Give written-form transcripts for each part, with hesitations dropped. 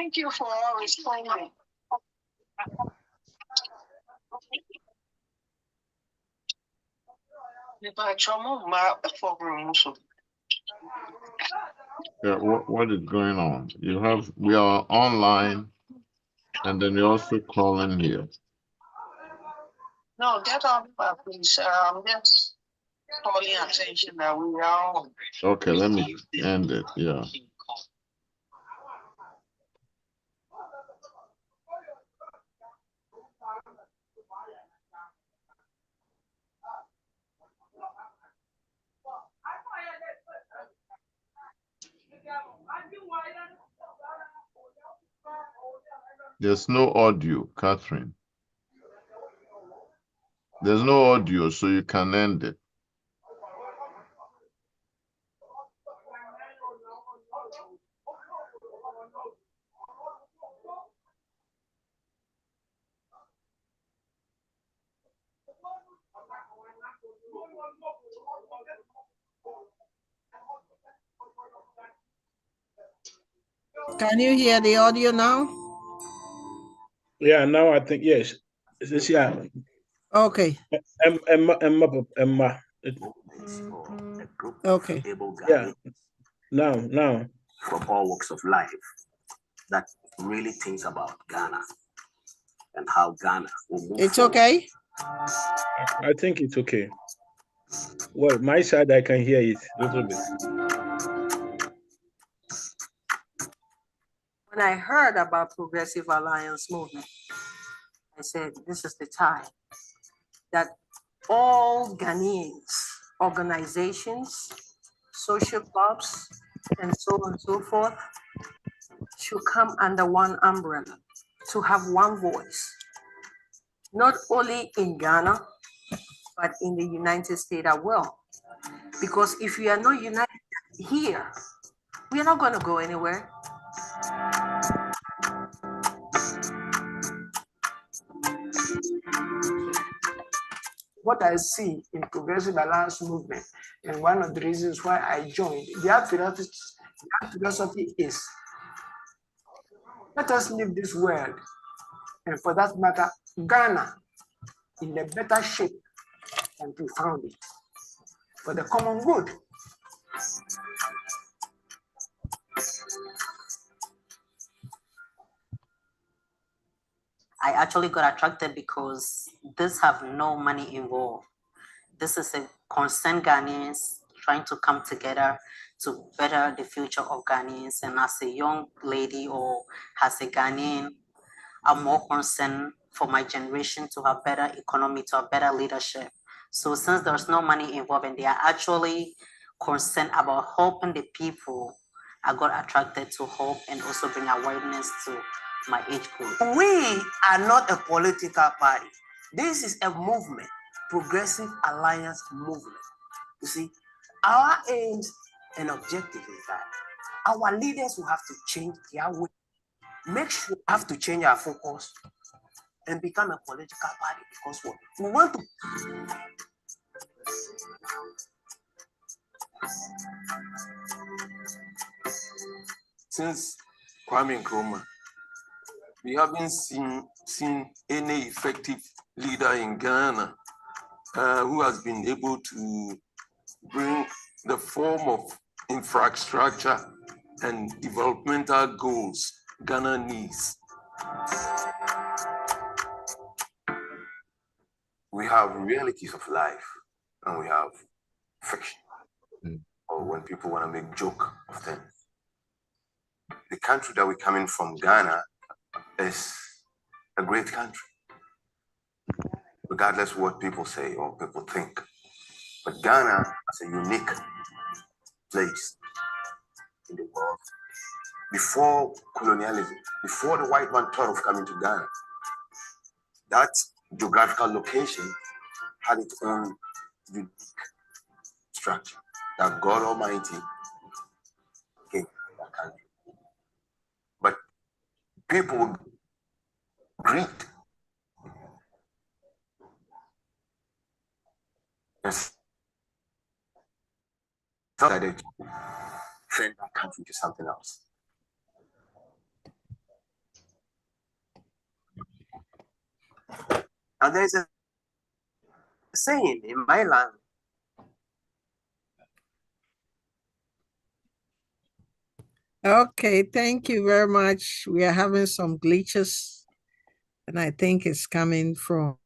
Thank you for responding. Yeah, what is going on? We are online, and then you're also calling here. No, get off, please. Just calling attention that we are on. Okay, let me end it. Yeah. There's no audio, Catherine. There's no audio, so you can end it. Can you hear the audio now? Yeah, now I think yes. Yeah. Okay. Emma. Okay. Yeah. Now. From all walks of life that really thinks about Ghana and how Ghana will move. It's okay? I think it's okay. Well, my side, I can hear it a little bit. When I heard about Progressive Alliance Movement, I said, this is the time that all Ghanaians, organizations, social clubs, and so on and so forth, should come under one umbrella to have one voice, not only in Ghana, but in the United States as well. Because if we are not united here, we are not going to go anywhere. What I see in Progressive Alliance Movement, and one of the reasons why I joined, their philosophy is, let us leave this world, and for that matter, Ghana, in a better shape than we found it, for the common good. I actually got attracted because this have no money involved. This is a concerned Ghanaians trying to come together to better the future of Ghanaians. And as a young lady or as a Ghanaian, I'm more concerned for my generation to have better economy, to have better leadership. So since there's no money involved and they are actually concerned about helping the people, I got attracted to hope and also bring awareness to my age group. We are not a political party. This is a movement, Progressive Alliance Movement. You see, our aims and objective is that our leaders will have to change their way. Make sure we have to change our focus and become a political party because what we want to. Since Kwame Nkrumah, we haven't seen any effective leader in Ghana who has been able to bring the form of infrastructure and developmental goals Ghana needs. We have realities of life and we have fiction, or when people want to make joke of things. The country that we're coming from, Ghana, is a great country, regardless of what people say or people think. But Ghana is a unique place in the world. Before colonialism, before the white man thought of coming to Ghana, that geographical location had its own unique structure that God Almighty gave that country. But people agreed. Decided to turn that country to something else. And there's a saying in my land. Okay, thank you very much. We are having some glitches, and I think it's coming from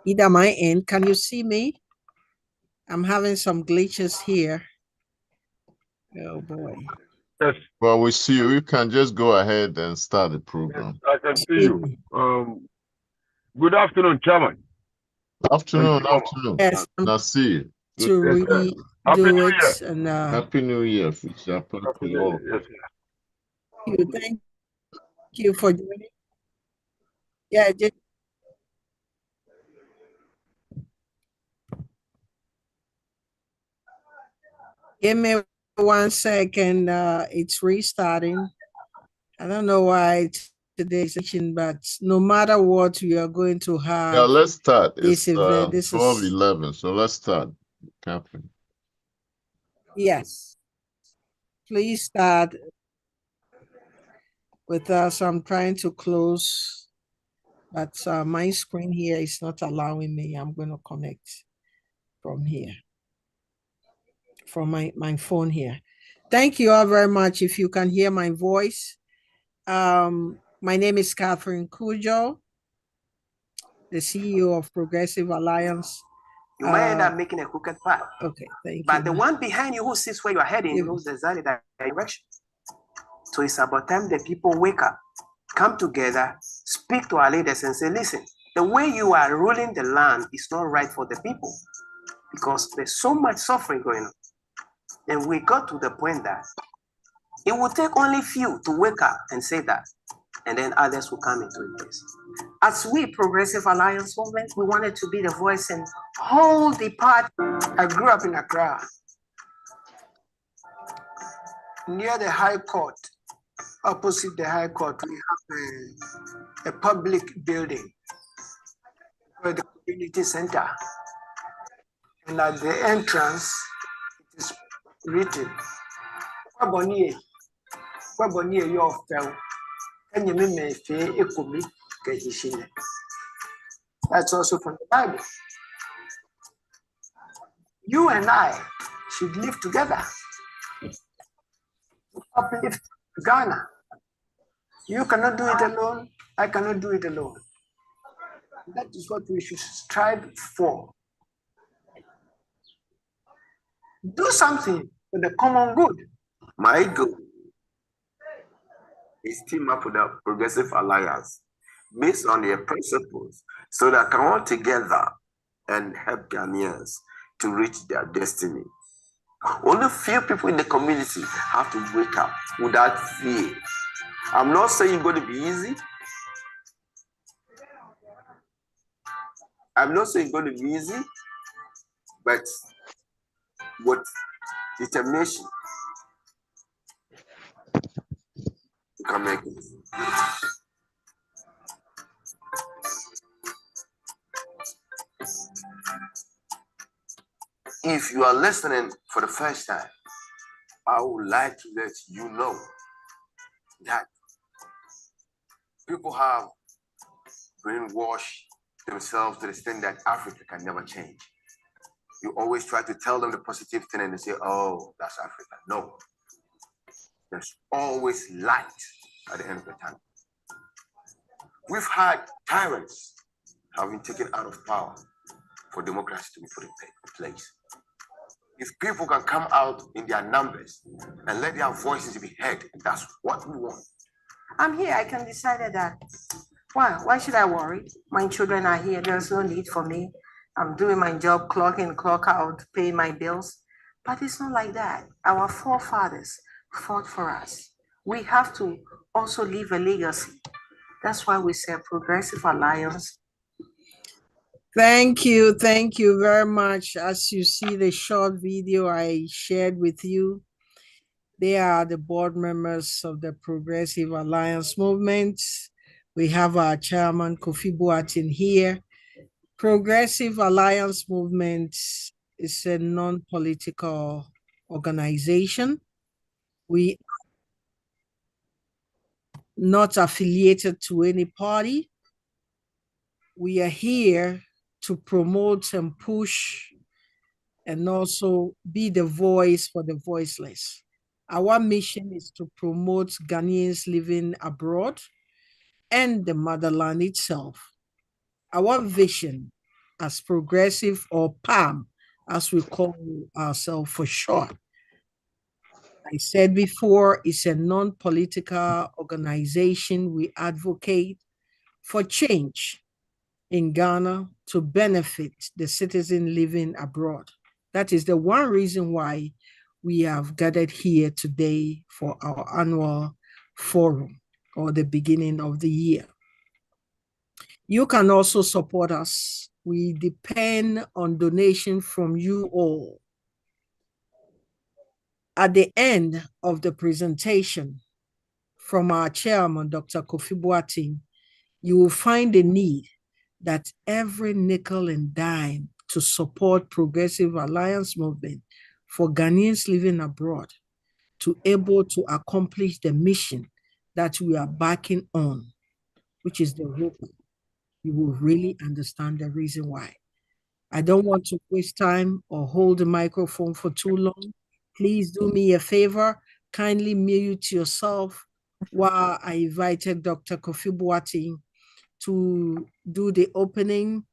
either my end. Can you see me? I'm having some glitches here. Oh boy. Yes. Well, we see you. You can just go ahead and start the program. Yes, I can see you. Good afternoon, Chairman. Afternoon, afternoon. Yes, Now see you. to Yes, sir. Happy redo New it Year. and Happy New Year, Fisher. Happy New Year. Yes, sir. thank you for joining. Yeah, just give me 1 second. It's restarting. I don't know why today's session, but no matter what, we are going to have. Yeah, let's start. It's this event. This 12:11, so let's start, Catherine. Yes. Please start with us. I'm trying to close, but my screen here is not allowing me. I'm going to connect from here, from my phone here. Thank you all very much. If you can hear my voice, my name is Catherine Cujo, the CEO of Progressive Alliance. You might end up making a crooked path. Okay, thank you. But the one behind you who sees where you're heading knows exactly that direction. So it's about time the people wake up, come together, speak to our leaders and say, listen, the way you are ruling the land is not right for the people because there's so much suffering going on. And we got to the point that it will take only few to wake up and say that, and then others will come into place. As we, Progressive Alliance Movement, we wanted to be the voice and hold the part. I grew up in Accra, near the High Court. Opposite the High Court, we have a public building called the Community Center. And at the entrance, it is written, Kwaboniye, Kwaboniye yo fell. Can you me fe ekumi kehishine? That's also from the Bible. You and I should live together. Uplift Ghana. You cannot do it alone. I cannot do it alone. That is what we should strive for. Do something for the common good. My goal is team up with a Progressive Alliance based on their principles so that can work together and help Ghanaians to reach their destiny. Only few people in the community have to wake up without fear. I'm not saying it's going to be easy. I'm not saying it's going to be easy, but with determination, you can make it. If you are listening for the first time, I would like to let you know that people have brainwashed themselves to the extent that Africa can never change. You always try to tell them the positive thing and they say, oh, that's Africa. No. There's always light at the end of the tunnel. We've had tyrants having taken out of power for democracy to be put in place. If people can come out in their numbers and let their voices be heard, that's what we want. I'm here. I can decide that. Why should I worry? My children are here. There's no need for me. I'm doing my job, clock in, clock out, paying my bills. But it's not like that. Our forefathers fought for us. We have to also leave a legacy. That's why we say Progressive Alliance. Thank you very much. As you see the short video I shared with you, they are the board members of the Progressive Alliance Movement. We have our chairman, Kofi Boateng, here. Progressive Alliance Movement is a non-political organization. We are not affiliated to any party. we are here to promote and push and also be the voice for the voiceless. Our mission is to promote Ghanaians living abroad and the motherland itself. Our vision as progressive, or PAM, as we call ourselves for short, I said before, it's a non-political organization. We advocate for change in Ghana to benefit the citizen living abroad. That is the one reason why we have gathered here today for our annual forum, or the beginning of the year. You can also support us. We depend on donation from you all. At the end of the presentation from our chairman, Dr. Kofi Boateng, you will find the need that every nickel and dime to support Progressive Alliance Movement for Ghanaians living abroad to able to accomplish the mission that we are backing on, which is the ROPAA. You will really understand the reason why. I don't want to waste time or hold the microphone for too long. Please do me a favor, kindly mute yourself while I invited Dr. Kofi Boateng to do the opening,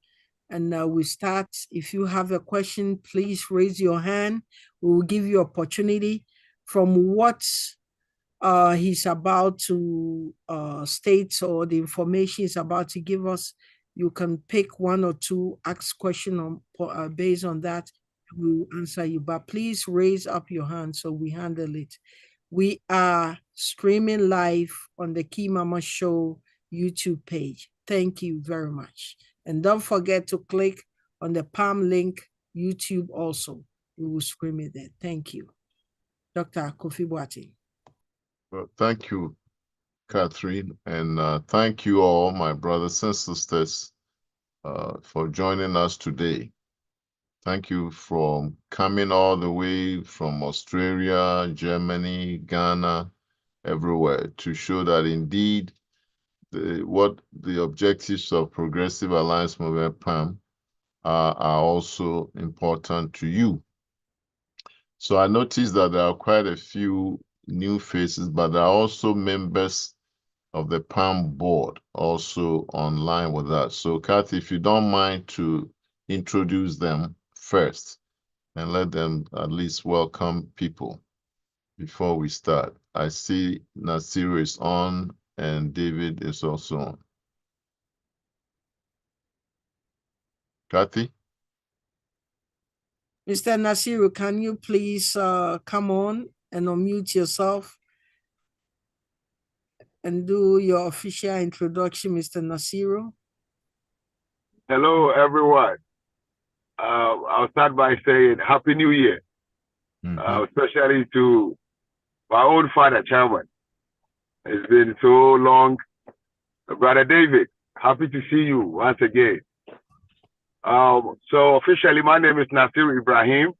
and we start. If you have a question, please raise your hand. We will give you opportunity from what he's about to state, or the information he's about to give us. You can pick one or two, ask question on based on that. We'll answer you, but please raise up your hand so we handle it. We are streaming live on the Key Mama Show YouTube page. Thank you very much. And don't forget to click on the Palm link, YouTube also. We will stream it there. Thank you. Dr. Kofi Boateng. Well, thank you, Catherine, and thank you all, my brothers and sisters, for joining us today. Thank you for coming all the way from Australia, Germany, Ghana, everywhere, to show that indeed what the objectives of Progressive Alliance Movement PAM are also important to you. So I noticed that there are quite a few new faces, but there are also members of the PAM board also online with us. So Kathy, if you don't mind to introduce them first and let them at least welcome people before we start. I see Nasiru is on and David is also on. Kathy? Mr. Nasiru, can you please come on and unmute yourself and do your official introduction, Mr. Nasiru? Hello, everyone. I'll start by saying Happy New Year, especially to my own father, Chairman. It's been so long. Brother David, happy to see you once again. So officially, my name is Nasir Ibrahim.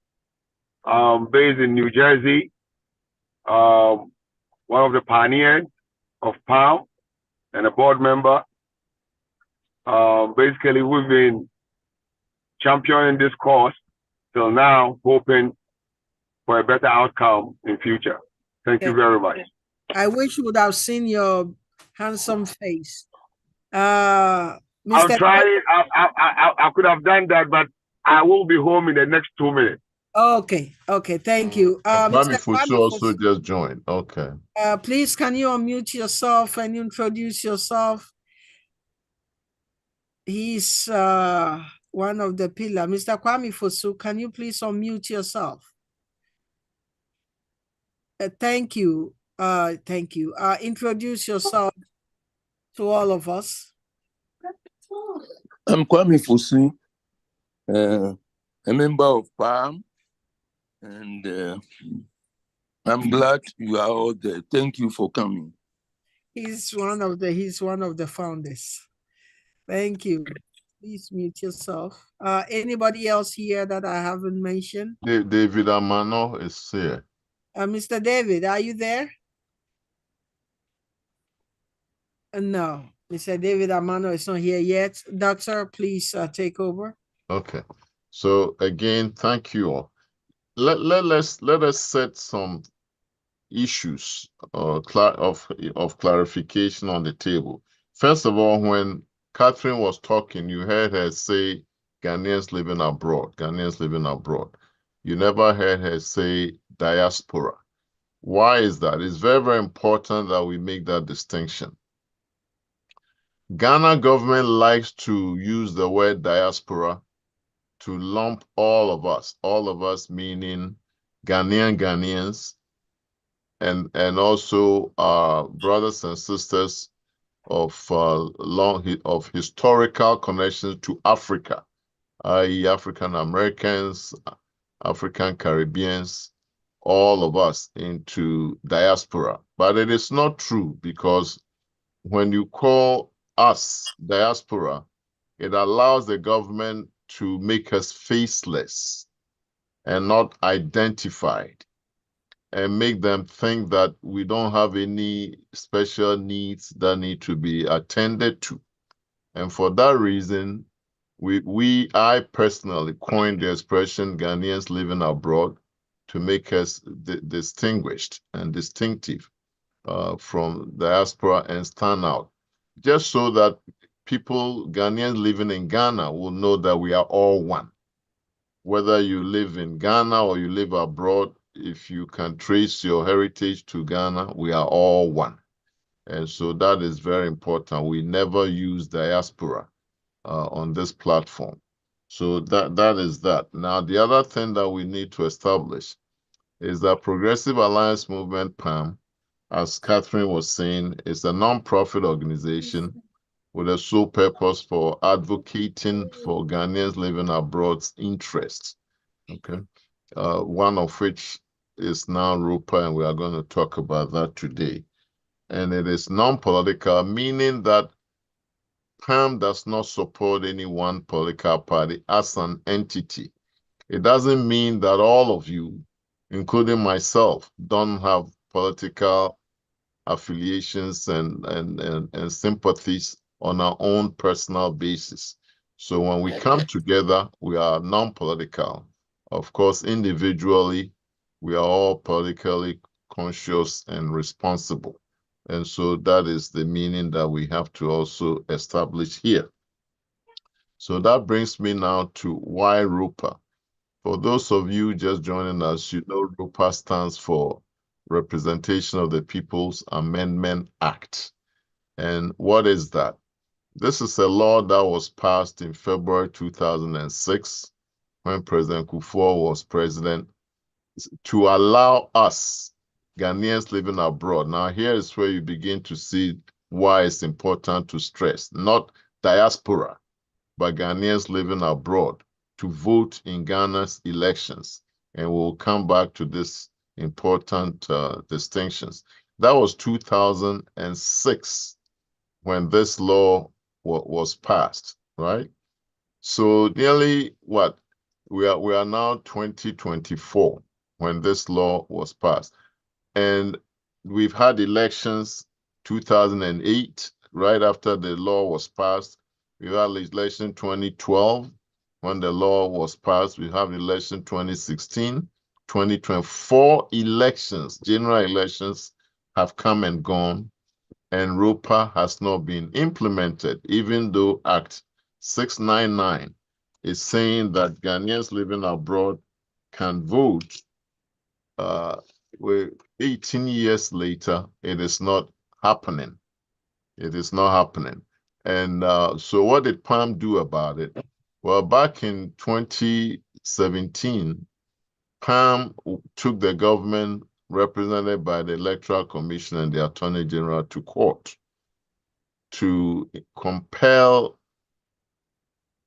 Based in New Jersey. One of the pioneers of PAM and a board member. Basically, we've been championing this cause till now, hoping for a better outcome in future. Thank you very much. I wish you would have seen your handsome face. I'm trying. I could have done that, but I will be home in the next 2 minutes. Okay. Thank you. Kwame Fusu also just joined. Okay. Please, can you unmute yourself and introduce yourself? He's one of the pillars. Mr. Kwame Fusu, can you please unmute yourself? Thank you. Thank you. Introduce yourself to all of us. I'm Kwame Fusu, a member of PAM, and I'm glad you are all there. Thank you for coming. He's one of the founders. Thank you. Please mute yourself. Anybody else here that I haven't mentioned? David Amano is here. Mr. David, are you there? No. Mr. David Amano is not here yet. Doctor, please take over. Okay. So again, thank you all. Let us set some issues of clarification on the table. First of all, when Catherine was talking, you heard her say Ghanaians living abroad, Ghanaians living abroad. You never heard her say diaspora. Why is that? It's very, very important that we make that distinction. Ghana government likes to use the word diaspora to lump all of us meaning Ghanaians, and also our brothers and sisters of historical connections to Africa, i.e. African Americans, African Caribbeans, all of us into diaspora. But it is not true, because when you call us diaspora, it allows the government to make us faceless and not identified, and make them think that we don't have any special needs that need to be attended to. And for that reason, I personally coined the expression Ghanaians living abroad to make us distinguished and distinctive from diaspora and stand out, just so that people, Ghanaians living in Ghana, will know that we are all one. Whether you live in Ghana or you live abroad, if you can trace your heritage to Ghana, we are all one. And so that is very important. We never use diaspora on this platform. So that is that. Now, the other thing that we need to establish is that Progressive Alliance Movement, PAM, as Catherine was saying, is a non-profit organization with a sole purpose for advocating for Ghanaians living abroad's interests. Okay, one of which is now ROPAA, and we are going to talk about that today. And it is non-political, meaning that PAM does not support any one political party as an entity. It doesn't mean that all of you, including myself, don't have political affiliations and sympathies on our own personal basis. So when we come together, we are non-political. Of course, individually, we are all politically conscious and responsible. And so that is the meaning that we have to also establish here. So that brings me now to why ROPAA. For those of you just joining us, you know ROPAA stands for Representation of the People's Amendment Act. And what is that? This is a law that was passed in February 2006 when President Kufuor was president, to allow us, Ghanaians living abroad. Now, here is where you begin to see why it's important to stress, not diaspora, but Ghanaians living abroad, to vote in Ghana's elections. And we'll come back to this important distinctions. That was 2006 when this law was passed, right? So nearly what? We are now 2024 when this law was passed. And we've had elections 2008, right after the law was passed. We had election 2012 when the law was passed. We have election 2016, 2024 elections, general elections have come and gone, and ROPAA has not been implemented, even though Act 699 is saying that Ghanaians living abroad can vote. We're 18 years later, it is not happening. It is not happening. And so what did PAM do about it? Well, back in 2017, PAM took the government represented by the Electoral Commission and the Attorney General to court to compel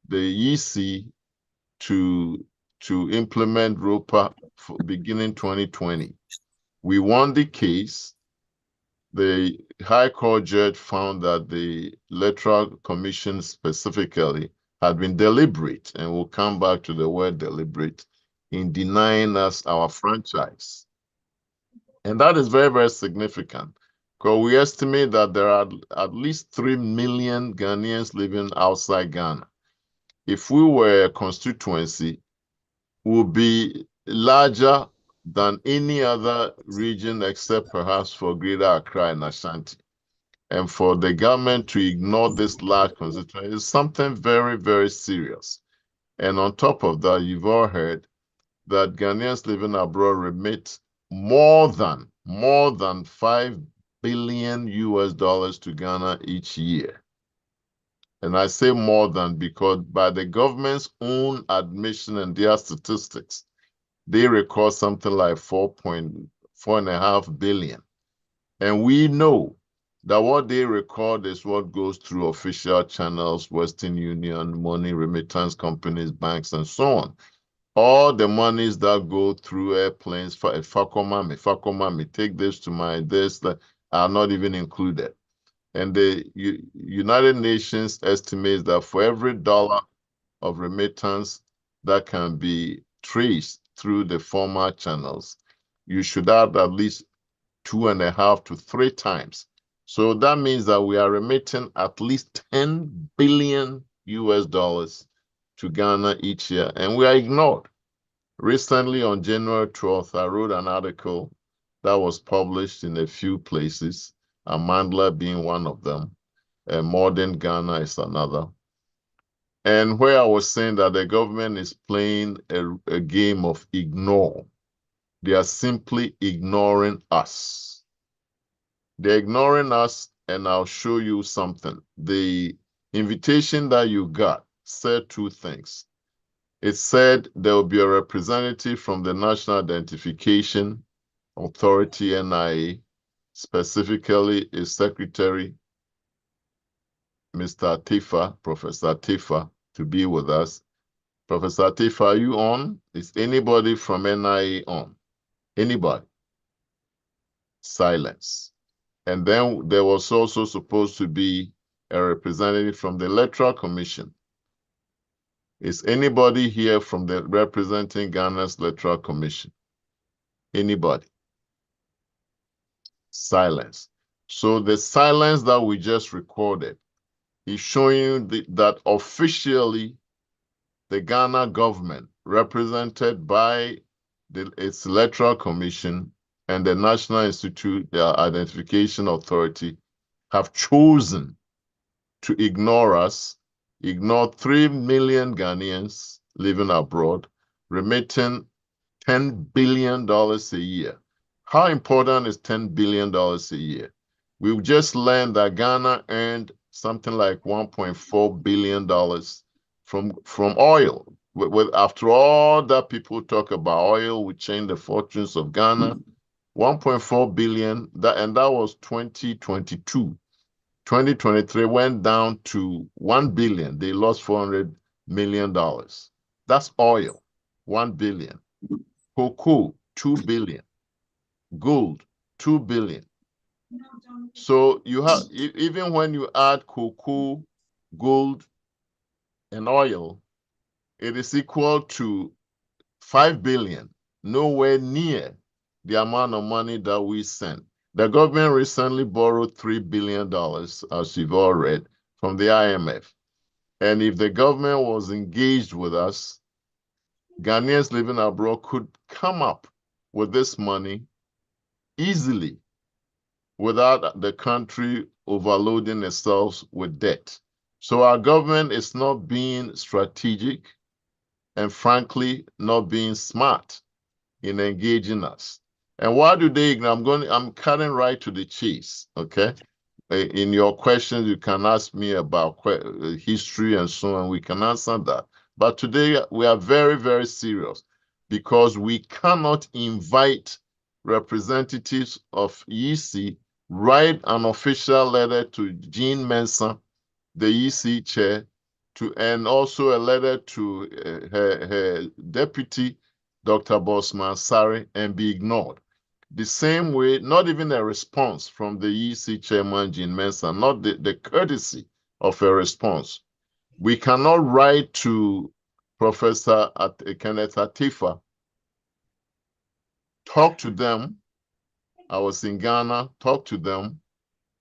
the EC to implement ROPAA beginning 2020. We won the case. The High Court judge found that the Electoral Commission specifically had been deliberate, and we'll come back to the word deliberate, in denying us our franchise. And that is very, very significant, Because we estimate that there are at least 3 million Ghanaians living outside Ghana. If we were a constituency, would be larger than any other region except perhaps for Greater Accra and Ashanti. And for the government to ignore this large constituency is something very, very serious. And on top of that, you've all heard that Ghanaians living abroad remit more than 5 billion US dollars to Ghana each year. And I say more than because by the government's own admission and their statistics, they record something like 4.5 billion. And we know that what they record is what goes through official channels, Western Union, money remittance companies, banks, and so on. All the monies that go through airplanes, Fakomami, take this to my this, that are not even included. And the United Nations estimates that for every dollar of remittance that can be traced through the formal channels, you should add at least 2.5 to 3 times. So that means that we are remitting at least 10 billion US dollars to Ghana each year, and we are ignored. Recently, on January 12th, I wrote an article that was published in a few places, Amandla being one of them, and Modern Ghana is another. And where I was saying that the government is playing a game of ignore. They are simply ignoring us. They're ignoring us, and I'll show you something. The invitation that you got said 2 things. It said there will be a representative from the National Identification Authority, NIA, specifically a secretary, Mr. Atifa, Professor Atifa, to be with us. Professor Atifa, are you on? Is anybody from NIA on? Anybody? Silence. And then there was also supposed to be a representative from the Electoral Commission. Is anybody here from the representing Ghana's Electoral Commission? Anybody? Silence. So the silence that we just recorded is showing you that officially the Ghana government, represented by its Electoral Commission and the National Institute Identification Authority, have chosen to ignore us, ignore 3 million Ghanaians living abroad, remitting $10 billion a year. How important is $10 billion a year? We've just learned that Ghana earned something like $1.4 billion from oil. After all that people talk about oil, we change the fortunes of Ghana. 1.4 billion, and that was 2022. 2023 went down to 1 billion. They lost $400 million. That's oil, 1 billion. Cocoa, 2 billion. Gold, 2 billion. So you have, even when you add cocoa, gold, and oil, it is equal to 5 billion, nowhere near the amount of money that we sent. The government recently borrowed $3 billion, as you've all read, from the IMF. And if the government was engaged with us, Ghanaians living abroad could come up with this money easily without the country overloading itself with debt. So our government is not being strategic and frankly not being smart in engaging us. And why do they ignore? I'm cutting right to the chase, okay? In your questions, you can ask me about history and so on. We can answer that. But today, we are very, very serious because we cannot invite representatives of EC, write an official letter to Jean Mensah, the EC chair, and also a letter to her deputy, Dr. Bosman Sari, and be ignored. The same way, not even a response from the EC chairman, Jean Mensah, not the courtesy of a response. We cannot write to Professor Kenneth Atifa, talk to them. I was in Ghana, talk to them,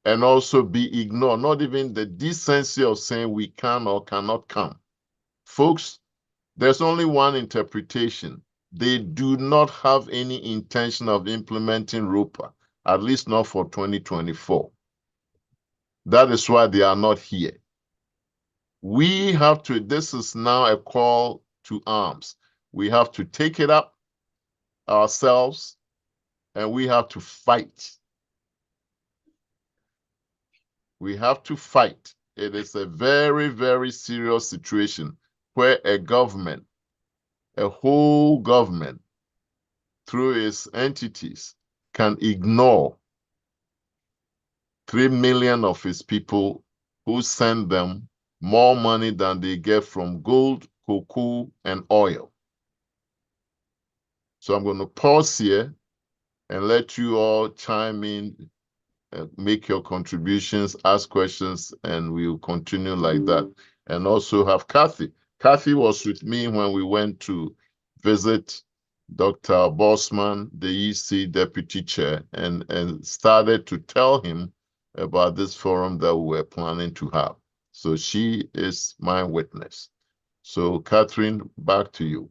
and also be ignored, not even the decency of saying we can or cannot come. Folks, there's only one interpretation. They do not have any intention of implementing ROPAA, at least not for 2024. That is why they are not here. We have to, this is now a call to arms. We have to take it up ourselves and we have to fight. We have to fight. It is a very, very serious situation where a government, a whole government, through its entities, can ignore 3 million of its people who send them more money than they get from gold, cocoa, and oil. So I'm going to pause here and let you all chime in, make your contributions, ask questions, and we'll continue like that. And also have Kathy. Kathy was with me when we went to visit Dr. Bossman, the EC deputy chair, and started to tell him about this forum that we were planning to have. So she is my witness. So Catherine, back to you.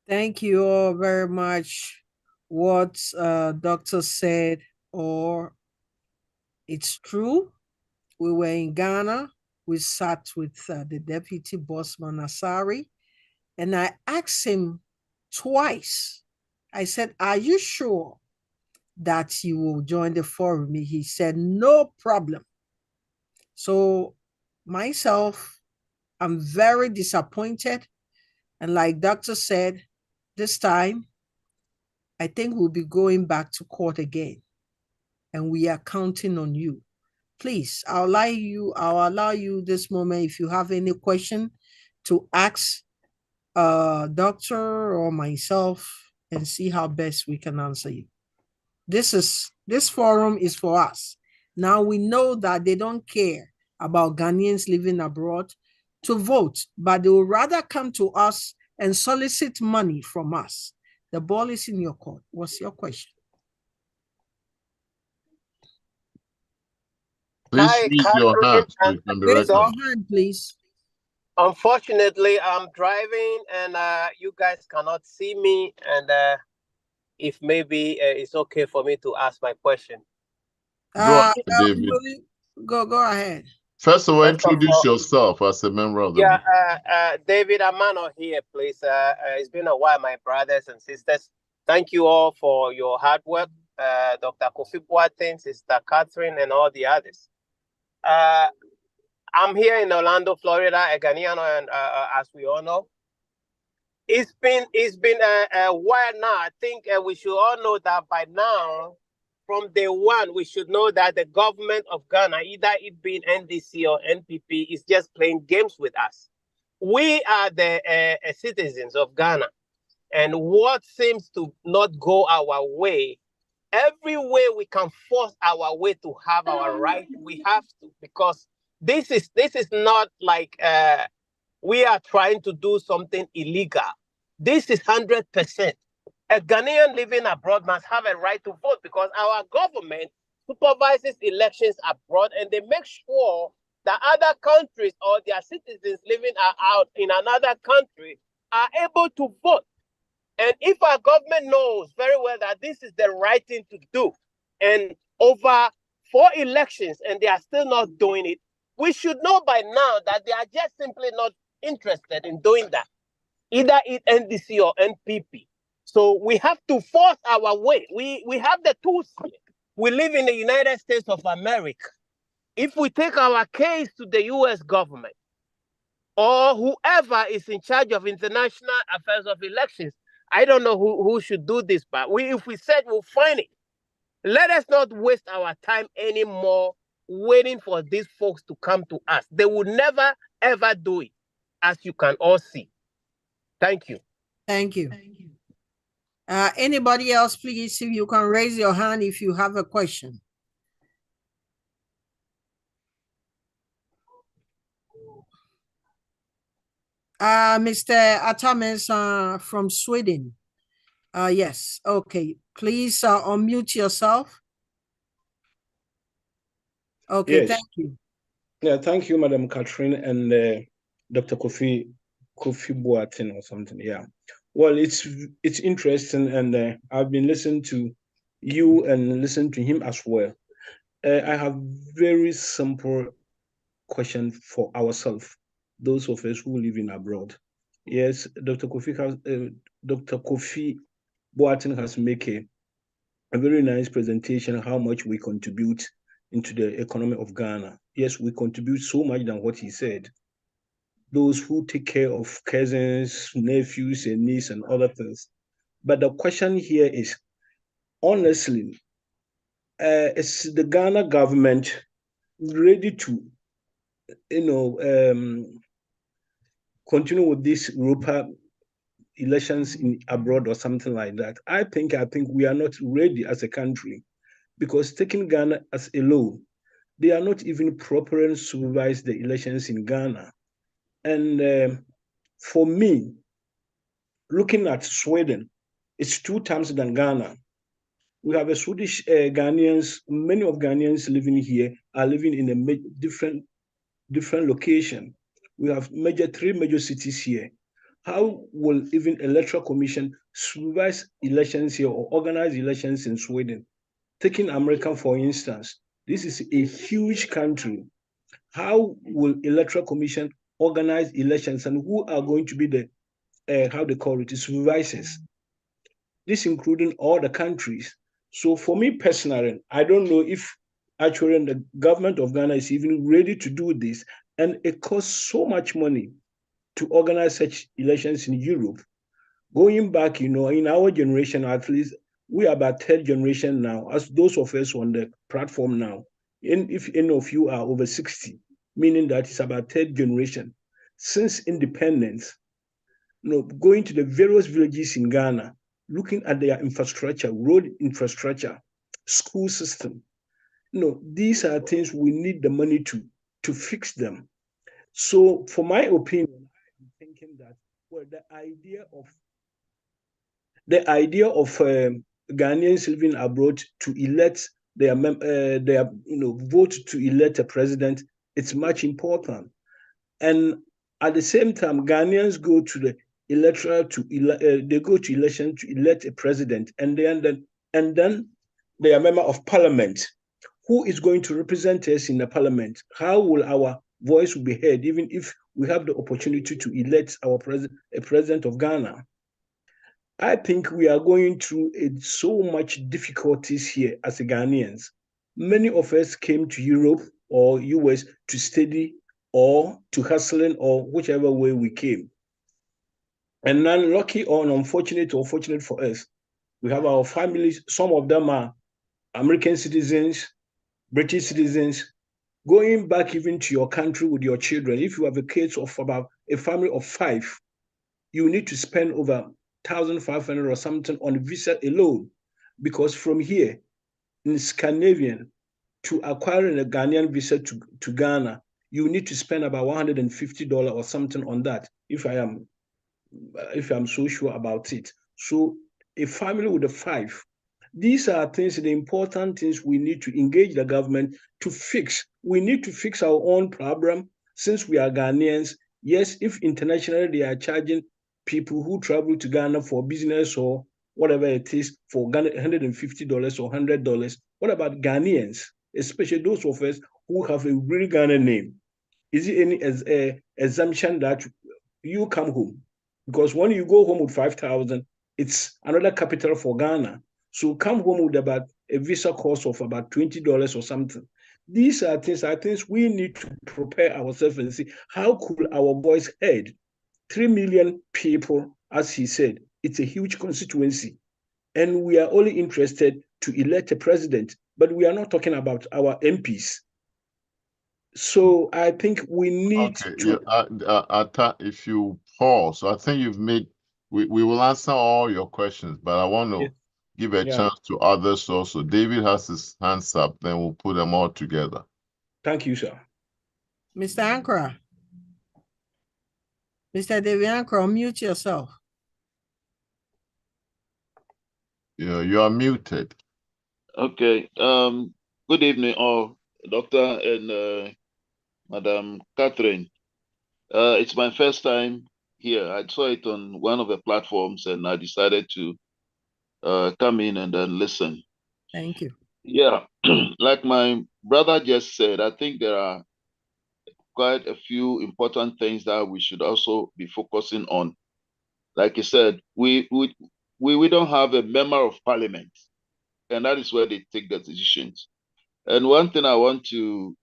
Thank you all very much. What doctor said, or it's true. We were in Ghana. We sat with the deputy bossman Asari, and I asked him twice. I said, "Are you sure that you will join the forum?" He said, "No problem." So myself, I'm very disappointed. And like doctor said, this time, I think we'll be going back to court again. And we are counting on you. Please, I'll allow you this moment, if you have any question, to ask doctor or myself and see how best we can answer you. This forum is for us. Now we know that they don't care about Ghanaians living abroad to vote, but they will rather come to us and solicit money from us. The ball is in your court. What's your question? Please Hi, raise your hand so you can be Raise your recognized. hand, please. Unfortunately, I'm driving and you guys cannot see me. And if maybe it's okay for me to ask my question. Go ahead, David. Go ahead. First of all, First of introduce all, yourself as a member of the yeah, board. David Amano here, please. It's been a while, my brothers and sisters. Thank you all for your hard work. Dr. Kofi Boateng, Sister Catherine, and all the others. I'm here in Orlando, Florida, a Ghanaian, and as we all know. It's been a while now. I think we should all know that by now, from day one, we should know that the government of Ghana, either it being NDC or NPP, is just playing games with us. We are the citizens of Ghana, and what seems to not go our way, every way we can force our way to have our right, we have to, because this is not like we are trying to do something illegal. This is 100%. A Ghanaian living abroad must have a right to vote because our government supervises elections abroad and they make sure that other countries or their citizens living out in another country are able to vote. And if our government knows very well that this is the right thing to do, and over 4 elections and they are still not doing it, we should know by now that they are just simply not interested in doing that, either in NDC or NPP. So we have to force our way. We have the tools here. We live in the United States of America. If we take our case to the US government or whoever is in charge of international affairs of elections, I don't know who should do this, but if we said we'll find it, let us not waste our time anymore waiting for these folks to come to us. They will never, ever do it, as you can all see. Thank you. Thank you. Anybody else, please, if you can raise your hand if you have a question. Mr. Atames from Sweden. Yes, okay. Please unmute yourself. Okay, Yes. thank you. Yeah, thank you, Madam Catherine and Dr. Kofi Boateng or something. Yeah. Well, it's interesting, and I've been listening to you and listening to him as well. I have very simple question for ourselves, those of us who live in abroad. Yes, Dr. Kofi Boateng has made a very nice presentation how much we contribute into the economy of Ghana. Yes, we contribute so much than what he said. Those who take care of cousins, nephews, and nieces and other things. But the question here is, honestly, is the Ghana government ready to, continue with this ROPAA elections in abroad or something like that? I think we are not ready as a country, because taking Ghana as a law, they are not even properly supervise the elections in Ghana. And for me, looking at Sweden, it's 2 times than Ghana. We have a Swedish Ghanaians. Many of Ghanaians living here are living in a different location. We have 3 major cities here. How will even electoral commission supervise elections here or organize elections in Sweden? Taking America, for instance, this is a huge country. How will electoral commission organize elections, and who are going to be the how they call it, the supervisors? This including all the countries. So for me personally, I don't know if actually the government of Ghana is even ready to do this, and it costs so much money to organize such elections in Europe. Going back, in our generation, at least we are about 3rd generation now, as those of us on the platform now. And if any of you are over 60, meaning that it's about 3rd generation. Since independence, going to the various villages in Ghana, looking at their infrastructure, road infrastructure, school system, these are things we need the money to fix them. So for my opinion, I'm thinking that, well, the idea of Ghanaians living abroad to elect their vote to elect a president, it's much important. And at the same time, Ghanaians go to the they go to election to elect a president, and then they are member of parliament. Who is going to represent us in the parliament? How will our voice be heard, even if we have the opportunity to elect a president of Ghana? I think we are going through so much difficulties here as Ghanaians. Many of us came to Europe or US to study or to hustling or whichever way we came. And then, lucky or unfortunate or fortunate for us, we have our families. Some of them are American citizens, British citizens. Going back even to your country with your children, if you have a case of about a family of 5, you need to spend over 1,500 or something on visa alone, because from here in Scandinavian to acquiring a Ghanaian visa to Ghana, you need to spend about $150 or something on that, if I'm so sure about it. So a family with a 5, these are things, the important things we need to engage the government to fix. We need to fix our own problem since we are Ghanaians. Yes, if internationally they are charging people who travel to Ghana for business or whatever it is for $150 or $100, what about Ghanaians, especially those of us who have a real Ghana name? Is it any assumption that you come home? Because when you go home with 5,000, it's another capital for Ghana. So come home with about a visa cost of about $20 or something. These are things we need to prepare ourselves and see how could our voice heard. 3 million people, as he said, it's a huge constituency. And we are only interested to elect a president, but we are not talking about our MPs. So I think we need to. If you pause, I think you've made. We will answer all your questions, but I want to give a chance to others also. David has his hands up, then we'll put them all together. Thank you, sir. Mr. Ankara. Mr. David Ankara, mute yourself. Yeah, you are muted. Okay. Good evening, all. Doctor and Madam Catherine. It's my first time here. I saw it on one of the platforms and I decided to come in and then listen. Thank you. Yeah, like my brother just said, I think there are quite a few important things that we should also be focusing on. Like you said, we don't have a member of parliament, and that is where they take the decisions. And one thing I want to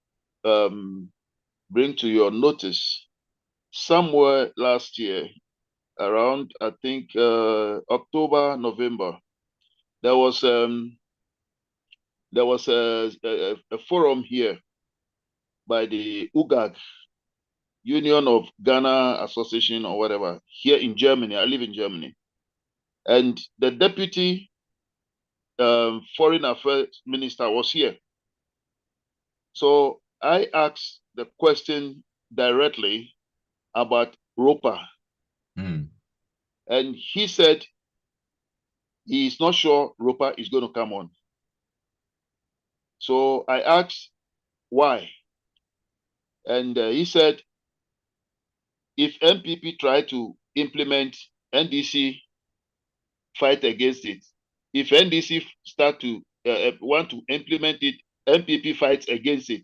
bring to your notice, somewhere last year, around I think October, November, there was a forum here by the UGAG, Union of Ghana Association or whatever, here in Germany. I live in Germany. And the deputy foreign affairs minister was here. So I asked the question directly about ROPAA. And he said he is not sure ROPAA is going to come on. So I asked why. And he said, if MPP try to implement NDC, fight against it. If NDC start to want to implement it, MPP fights against it.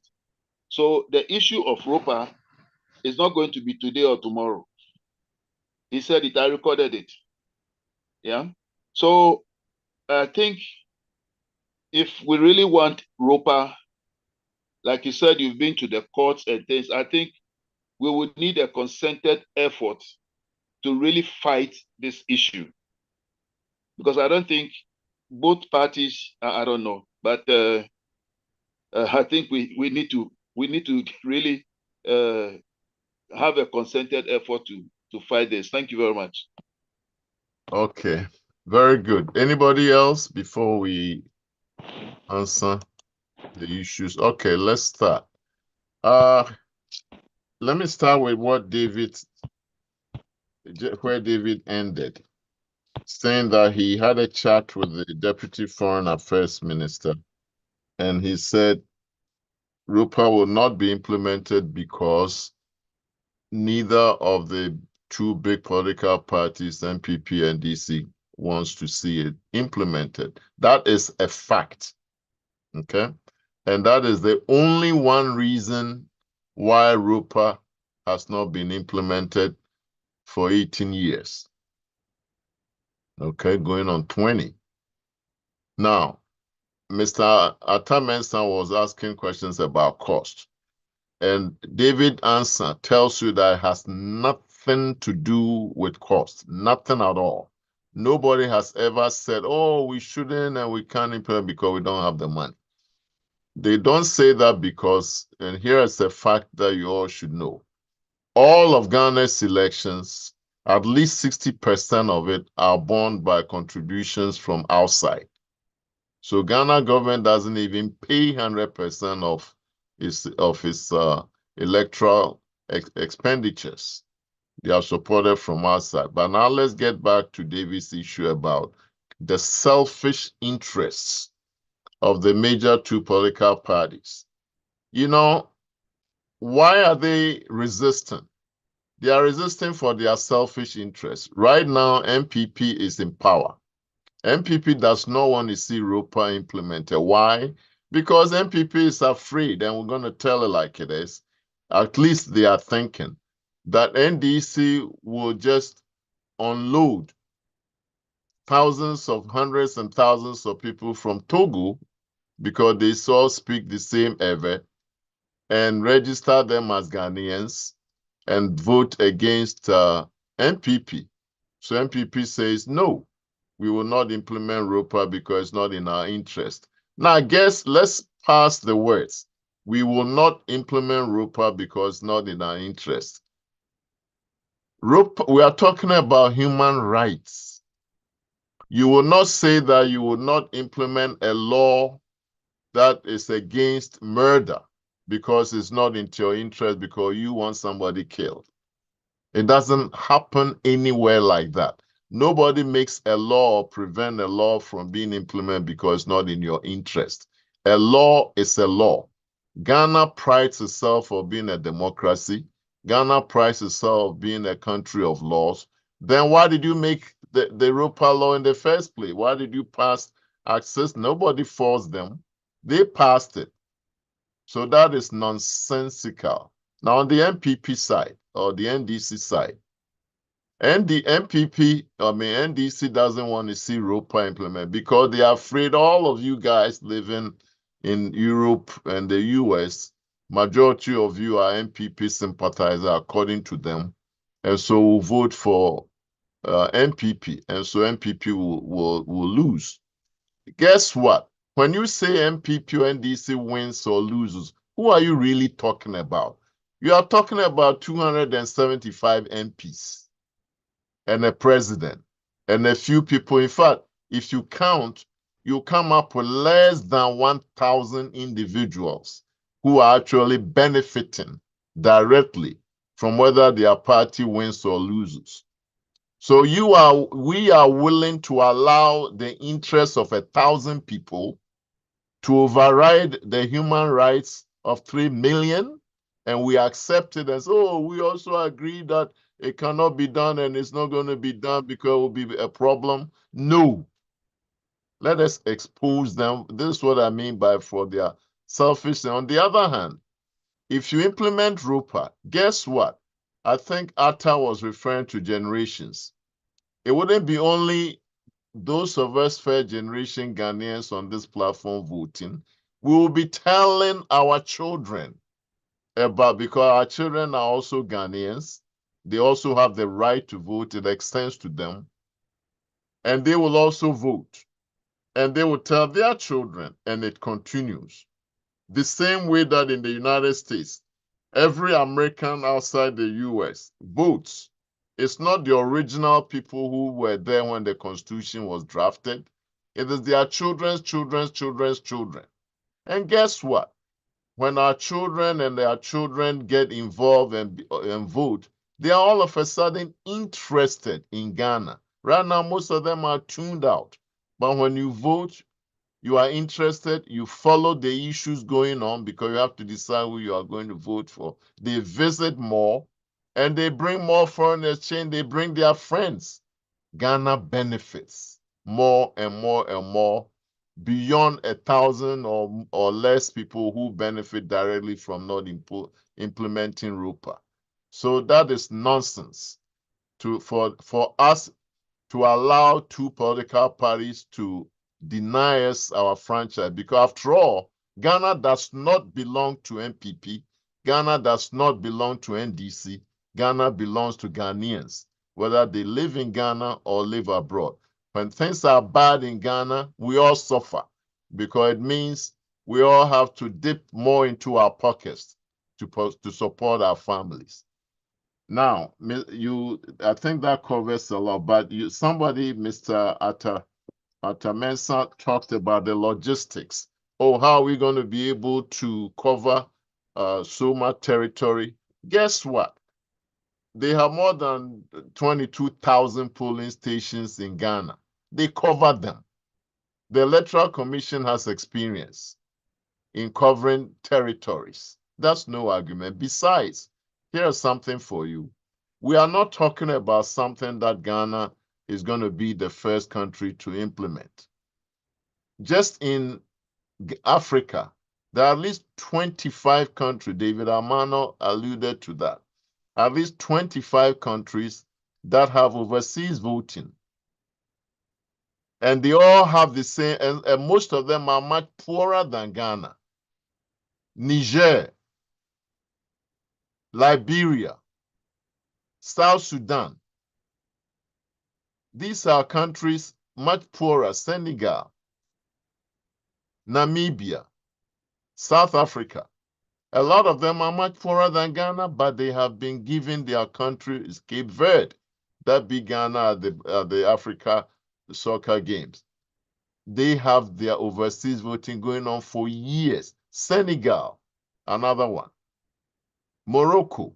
So the issue of ROPAA is not going to be today or tomorrow. He said it, I recorded it. Yeah. So I think if we really want ROPAA, like you said, you've been to the courts and things, I think we would need a concerted effort to really fight this issue. Because I don't think both parties, I don't know, but I think we need to really have a concerted effort to fight this. Thank you very much. Okay, very good. Anybody else before we answer the issues? Okay, let's start. Let me start with where David ended, saying that he had a chat with the Deputy Foreign Affairs Minister, and he said ROPAA will not be implemented because neither of the two big political parties, MPP and DC, wants to see it implemented. That is a fact, okay? And that is the only one reason why ROPAA has not been implemented for 18 years. Okay, going on 20. Now, Mr. Atamensa was asking questions about cost. And David's answer tells you that it has nothing to do with cost, nothing at all. Nobody has ever said, oh, we shouldn't and we can't implement because we don't have the money. They don't say that because, and here is a fact that you all should know. All of Ghana's elections, at least 60% of it are borne by contributions from outside. So Ghana government doesn't even pay 100% of its electoral expenditures. They are supported from outside. But now let's get back to David's issue about the selfish interests of the major two political parties. You know, why are they resistant? They are resisting for their selfish interests. Right now, MPP is in power. MPP does not want to see ROPAA implemented. Why? Because MPP is afraid, and we're going to tell it like it is. At least they are thinking that NDC will just unload hundreds and thousands of people from Togo because they all speak the same Ewe and register them as Ghanaians and vote against MPP. So MPP says, no, we will not implement ROPAA because it's not in our interest. Now, I guess let's pass the words. We will not implement ROPAA because it's not in our interest. We are talking about human rights. You will not say that you will not implement a law that is against murder because it's not in your interest because you want somebody killed. It doesn't happen anywhere like that. Nobody makes a law or prevent a law from being implemented because it's not in your interest. A law is a law. Ghana prides itself on being a democracy. Ghana prides itself on being a country of laws. Then why did you make the ROPAA law in the first place? Why did you pass access? Nobody forced them. They passed it. So that is nonsensical. Now on the MPP side or the NDC side, and the NDC doesn't want to see ROPAA implemented because they are afraid all of you guys living in Europe and the US, majority of you are MPP sympathizers according to them, and so will vote for MPP, and so MPP will lose. Guess what? When you say MPP or NDC wins or loses, who are you really talking about? You are talking about 275 MPs and a president and a few people. In fact, if you count, you come up with less than 1,000 individuals who are actually benefiting directly from whether their party wins or loses. So we are willing to allow the interests of 1,000 people to override the human rights of 3 million, and we accept it as, oh, we also agree that it cannot be done and it's not going to be done because it will be a problem. No. Let us expose them. This is what I mean by for their selfish. On the other hand, if you implement ROPAA, guess what? I think Atta was referring to generations. It wouldn't be only those of us first generation Ghanaians on this platform voting. We will be telling our children about, because our children are also Ghanaians. They also have the right to vote. It extends to them. And they will also vote. And they will tell their children, and it continues. The same way that in the United States, every American outside the US votes. It's not the original people who were there when the Constitution was drafted. It is their children's children's children's children. And guess what? When our children and their children get involved and vote, they are all of a sudden interested in Ghana. Right now, most of them are tuned out. But when you vote, you are interested, you follow the issues going on because you have to decide who you are going to vote for. They visit more and they bring more foreign exchange, they bring their friends. Ghana benefits more and more and more beyond 1,000 or less people who benefit directly from not implementing ROPAA. So that is nonsense for us to allow two political parties to deny us our franchise, because after all, Ghana does not belong to MPP. Ghana does not belong to NDC. Ghana belongs to Ghanaians, whether they live in Ghana or live abroad. When things are bad in Ghana, we all suffer because it means we all have to dip more into our pockets to support our families. Now, I think that covers a lot, but somebody, Mr. Atamensa, talked about the logistics. Oh, how are we going to be able to cover so much territory? Guess what? They have more than 22,000 polling stations in Ghana. They cover them. The Electoral Commission has experience in covering territories. That's no argument. Besides, here's something for you. We are not talking about something that Ghana is going to be the first country to implement. Just in Africa, there are at least 25 countries. David Amano alluded to that. At least 25 countries that have overseas voting. And they all have the same, and most of them are much poorer than Ghana. Niger, Liberia, South Sudan. These are countries much poorer. Senegal, Namibia, South Africa. A lot of them are much poorer than Ghana, but they have been given their country, Cape Verde, that beat Ghana at the Africa Soccer Games. They have their overseas voting going on for years. Senegal, another one. Morocco,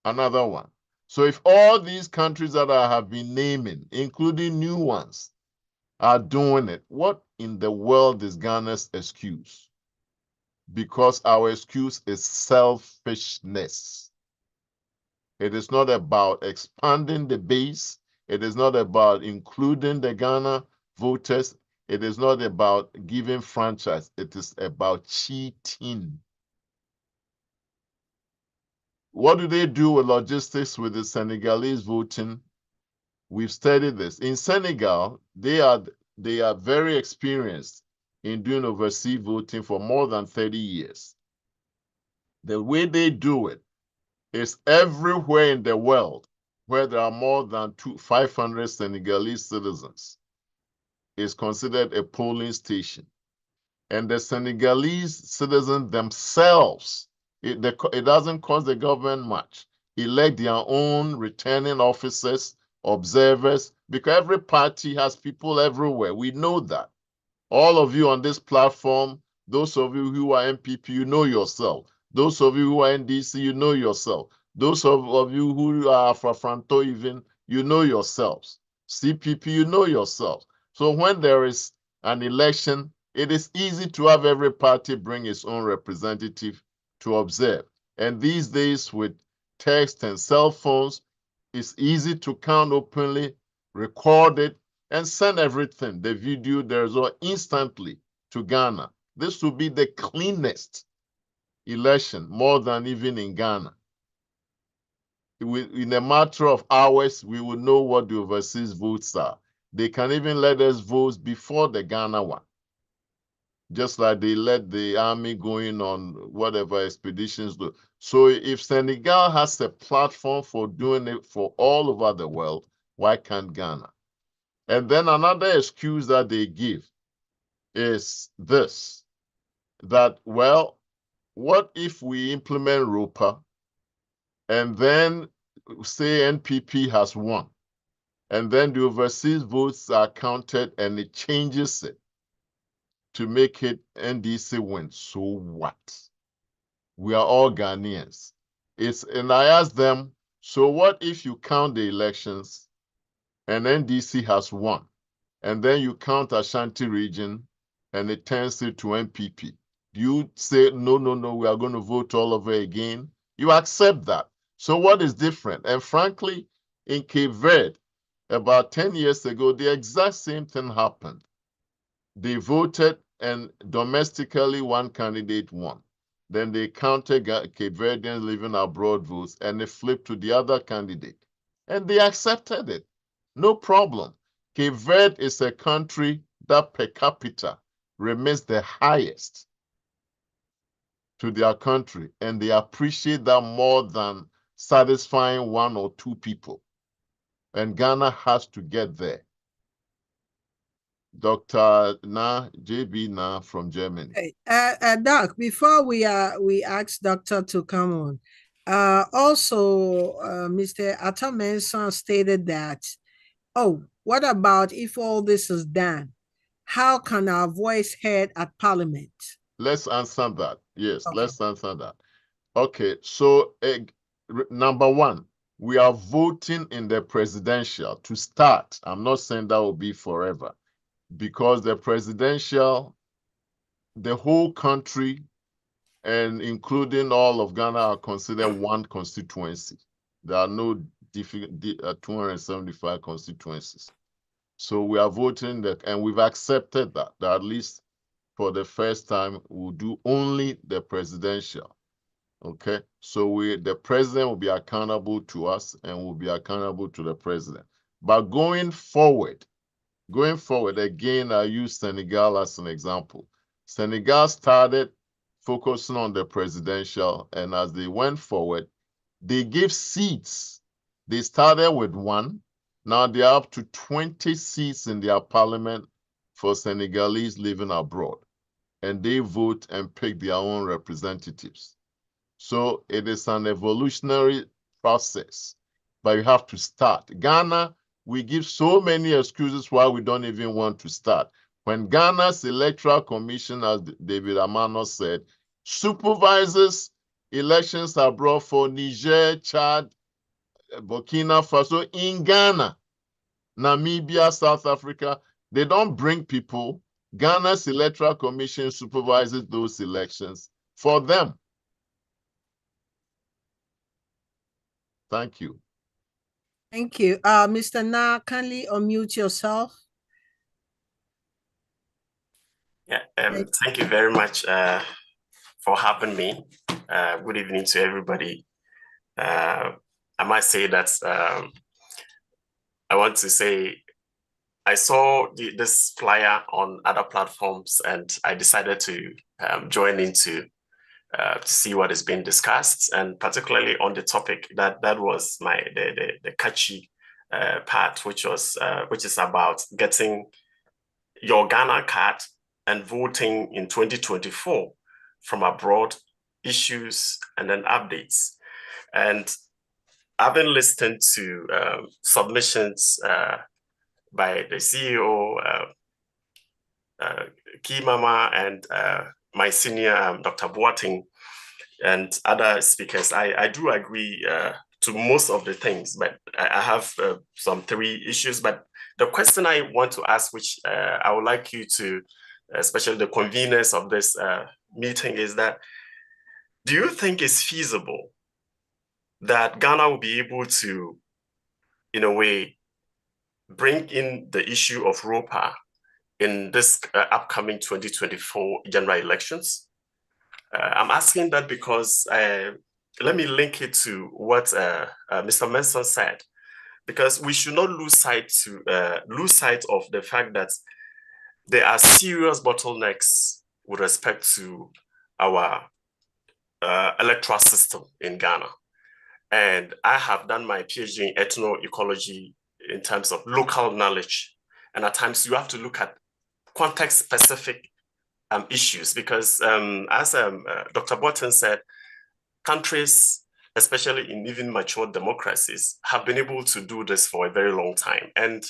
another one. So if all these countries that I have been naming, including new ones, are doing it, what in the world is Ghana's excuse? because our excuse is selfishness. It is not about expanding the base. It is not about including the Ghana voters. It is not about giving franchise. It is about cheating. What do they do with logistics with the Senegalese voting? We've studied this. In Senegal, they are very experienced in doing overseas voting for more than 30 years. The way they do it is everywhere in the world where there are more than 500 Senegalese citizens is considered a polling station. And the Senegalese citizens themselves, it doesn't cost the government much, elect their own returning officers, observers, because every party has people everywhere. We know that. All of you on this platform, those of you who are MPP, you know yourself. Those of you who are NDC, you know yourself. Those of you who are Franto even, you know yourselves. CPP, you know yourselves. So when there is an election, it is easy to have every party bring its own representative to observe. And these days with text and cell phones, it's easy to count openly, record it, and send everything, the video, the result, instantly to Ghana. This will be the cleanest election, more than even in Ghana. In a matter of hours, we will know what the overseas votes are. They can even let us vote before the Ghana one. Just like they let the army going on whatever expeditions do. So if Senegal has a platform for doing it for all over the world, why can't Ghana? And then another excuse that they give is this, that, well, what if we implement ROPAA and then say NPP has won, and then the overseas votes are counted and it changes it to make it NDC win? So what? We are all Ghanaians. And I asked them, so what if you count the elections and NDC has won, and then you count Ashanti region and it turns it to MPP? Do you say, no, we are going to vote all over again? You accept that. So what is different? And frankly, in Cape Verde, about 10 years ago, the exact same thing happened. They voted and domestically one candidate won. Then they counted Cape Verdeans living abroad votes and they flipped to the other candidate. And they accepted it. No problem. Cape Verde is a country that per capita remains the highest to their country, and they appreciate that more than satisfying one or two people. And Ghana has to get there. Dr. JB Na from Germany. Hey, Doc, before we ask Doctor to come on, also Mr. Atamenson stated that, oh, what about if all this is done? How can our voice heard at Parliament? Let's answer that. Yes, Okay. Let's answer that. Okay, so number one, we are voting in the presidential to start. I'm not saying that will be forever, because the presidential, the whole country, and including all of Ghana, are considered one constituency. There are no 275 constituencies. So we are voting that, and we've accepted that at least for the first time, we'll do only the presidential. Okay, so the president will be accountable to us and will be accountable to the president. But going forward, again, I use Senegal as an example. Senegal started focusing on the presidential, and as they went forward, they gave seats. They started with 1. Now they're up to 20 seats in their parliament for Senegalese living abroad. And they vote and pick their own representatives. So it is an evolutionary process, but you have to start. Ghana, we give so many excuses why we don't even want to start. When Ghana's Electoral Commission, as David Amano said, supervises elections abroad for Niger, Chad, Burkina Faso, in Ghana, Namibia, South Africa, they don't bring people. Ghana's Electoral Commission supervises those elections, for them. Thank you. Thank you. Mr. Na, kindly unmute yourself. Yeah, thank you very much for having me. Good evening to everybody. I must say that I want to say I saw this flyer on other platforms and I decided to join into to see what is being discussed, and particularly on the topic that was the catchy part, which is about getting your Ghana card and voting in 2024 from abroad, issues and then updates. And I've been listening to submissions by the CEO, Key Mama, and my senior, Dr. Boateng, and other speakers. I do agree to most of the things, but I have some 3 issues. But the question I want to ask, which I would like you to, especially the conveners of this meeting, is that do you think it's feasible that Ghana will be able to, in a way, bring in the issue of ROPAA in this upcoming 2024 general elections? I'm asking that because let me link it to what Mr. Manson said, because we should not lose sight of the fact that there are serious bottlenecks with respect to our electoral system in Ghana. And I have done my PhD in ethnoecology in terms of local knowledge. And at times you have to look at context-specific issues, because as Dr. Boateng said, countries, especially in even mature democracies, have been able to do this for a very long time. And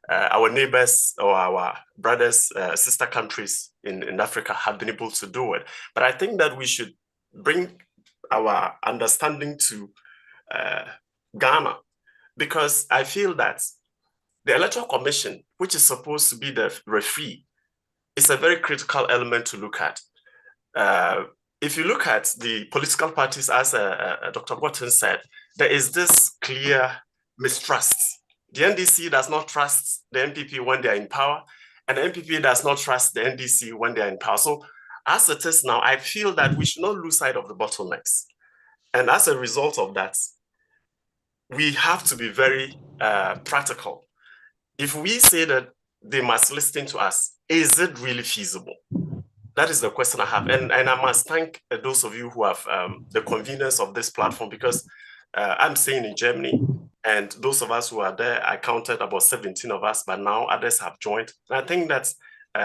our neighbors or our brothers, sister countries in Africa have been able to do it. But I think that we should bring our understanding to Ghana, because I feel that the Electoral Commission, which is supposed to be the referee, is a very critical element to look at. If you look at the political parties, as Dr. Boateng said, there is this clear mistrust. The NDC does not trust the NPP when they are in power, and the NPP does not trust the NDC when they are in power. So as it is now, I feel that we should not lose sight of the bottlenecks. And as a result of that, we have to be very practical. If we say that they must listen to us, is it really feasible? That is the question I have. And I must thank those of you who have the convenience of this platform, because I'm staying in Germany, and those of us who are there, I counted about 17 of us, but now others have joined. And I think that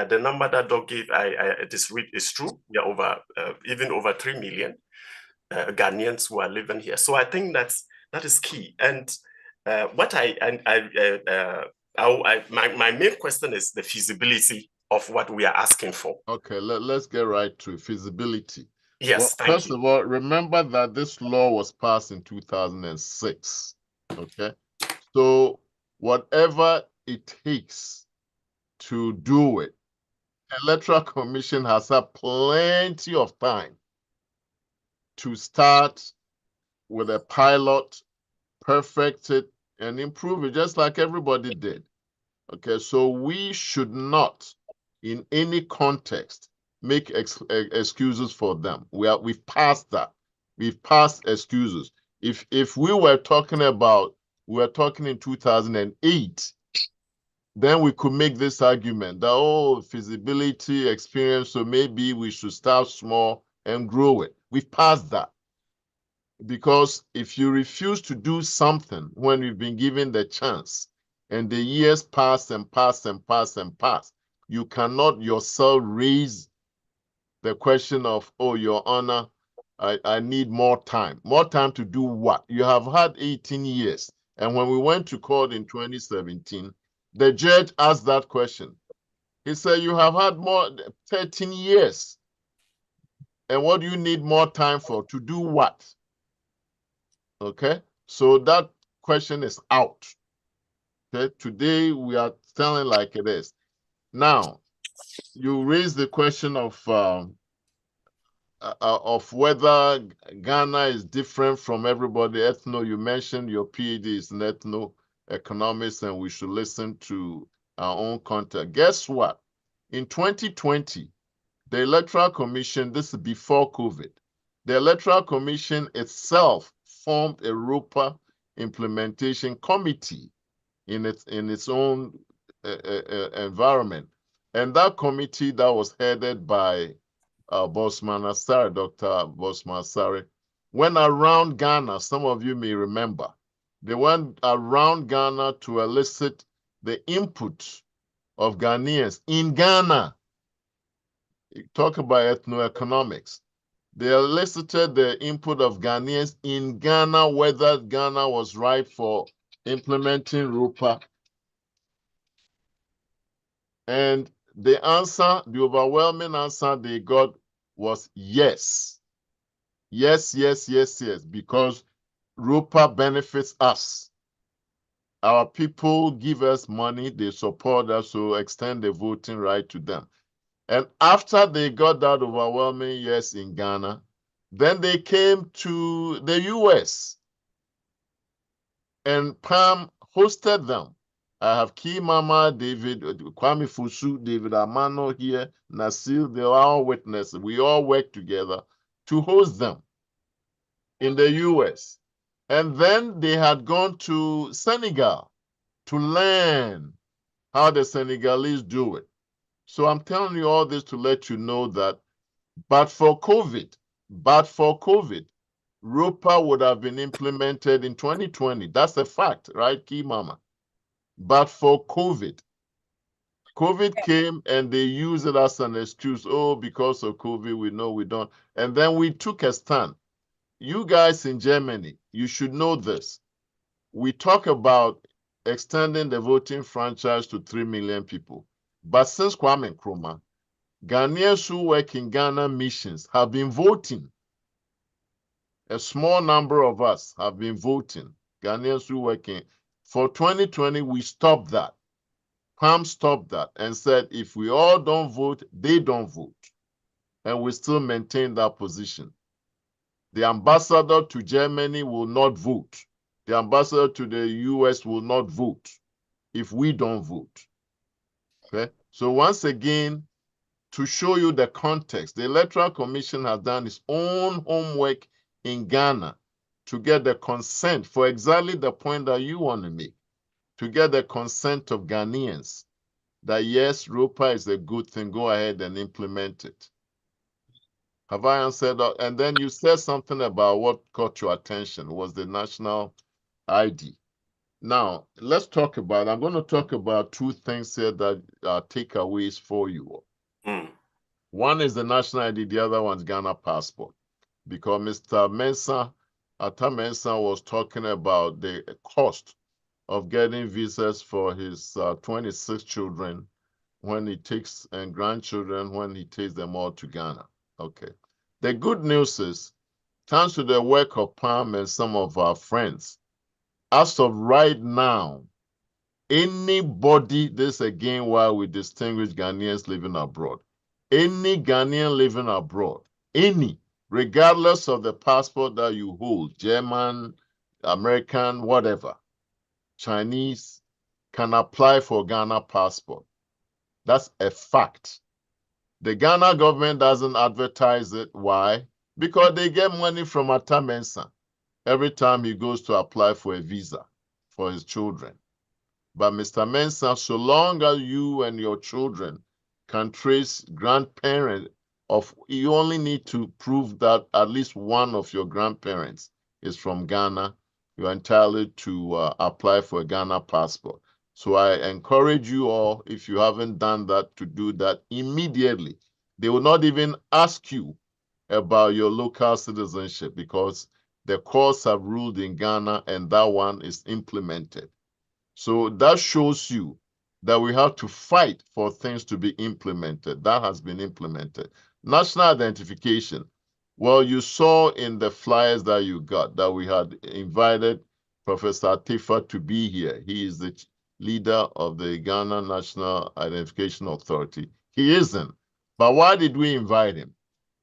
the number that Doug gave, is true. We are over, even over 3 million Ghanaians who are living here. So I think that is key. And my main question is the feasibility of what we are asking for. Okay, let's get right to feasibility. Yes, well, first of all, remember that this law was passed in 2006. Okay, so whatever it takes to do it, Electoral Commission has had plenty of time to start with a pilot, perfect it, and improve it, just like everybody did. Okay, so we should not, in any context, make excuses for them. We've passed that. We've passed excuses. If we were talking in 2008, then we could make this argument that, feasibility experience, so maybe we should start small and grow it. We've passed that. Because if you refuse to do something when you've been given the chance, and the years pass and pass and pass and pass, you cannot yourself raise the question of, oh, Your Honor, I need more time. More time to do what? You have had 18 years. And when we went to court in 2017, the judge asked that question. He said, you have had more 13 years. And what do you need more time for? To do what? Okay, so that question is out. Okay, today we are telling like it is. Now, you raise the question of of whether Ghana is different from everybody. Ethno, you mentioned your PhD is in ethno-economics, and we should listen to our own content. Guess what? In 2020, the Electoral Commission, this is before COVID, the Electoral Commission itself formed a ROPAA implementation committee in its own environment. And that committee that was headed by Bosman Asare, Dr. Bosman Asare, went around Ghana. Some of you may remember. They went around Ghana to elicit the input of Ghanaians in Ghana. Talk about ethnoeconomics. They elicited the input of Ghanaians in Ghana, whether Ghana was right for implementing ROPAA. And the answer, the overwhelming answer they got was yes. Yes, yes, yes, yes, because ROPAA benefits us. Our people give us money, they support us, so extend the voting right to them. And after they got that overwhelming yes in Ghana, then they came to the US and PAM hosted them. I have Key Mama, David, Kwame Fusu, David Amano here, Nasil, they are all witnesses. We all work together to host them in the US. And then they had gone to Senegal to learn how the Senegalese do it. So I'm telling you all this to let you know that but for COVID, ROPAA would have been implemented in 2020. That's a fact, right, Key Mama? But for COVID came and they used it as an excuse. Oh, because of COVID, we know we don't. And then we took a stand. You guys in Germany, you should know this. We talk about extending the voting franchise to 3 million people. But since Kwame Nkrumah, Ghanaians who work in Ghana missions have been voting. A small number of us have been voting. Ghanaians who work in. For 2020, we stopped that. PAM stopped that and said, if we all don't vote, they don't vote. And we still maintain that position. The ambassador to Germany will not vote. The ambassador to the US will not vote if we don't vote. Okay? So once again, to show you the context, the Electoral Commission has done its own homework in Ghana to get the consent for exactly the point that you want to make, to get the consent of Ghanaians that yes, ROPAA is a good thing, go ahead and implement it. Have I answered that? And then you said something about what caught your attention was the national ID. Now, let's talk about, I'm going to talk about two things here that are takeaways for you. One is the national ID, the other one is Ghana passport. Because Mr. Mensah, Atta Mensah was talking about the cost of getting visas for his 26 children when he takes, and grandchildren when he takes them all to Ghana. Okay. The good news is, thanks to the work of PAM and some of our friends, as of right now, anybody, this again why we distinguish Ghanaians living abroad, any Ghanaian living abroad, any, regardless of the passport that you hold, German, American, whatever, Chinese, can apply for Ghana passport. That's a fact. The Ghana government doesn't advertise it. Why? Because they get money from Atta Mensah every time he goes to apply for a visa for his children. But Mr. Mensah, so long as you and your children can trace grandparent of, you only need to prove that at least one of your grandparents is from Ghana, you're entitled to apply for a Ghana passport. So I encourage you all, if you haven't done that, to do that immediately. They will not even ask you about your local citizenship because the courts have ruled in Ghana and that one is implemented. So that shows you that we have to fight for things to be implemented. That has been implemented. National identification. Well, you saw in the flyers that you got that we had invited Professor Tifa to be here. He is the leader of the Ghana National Identification Authority. He isn't. But why did we invite him?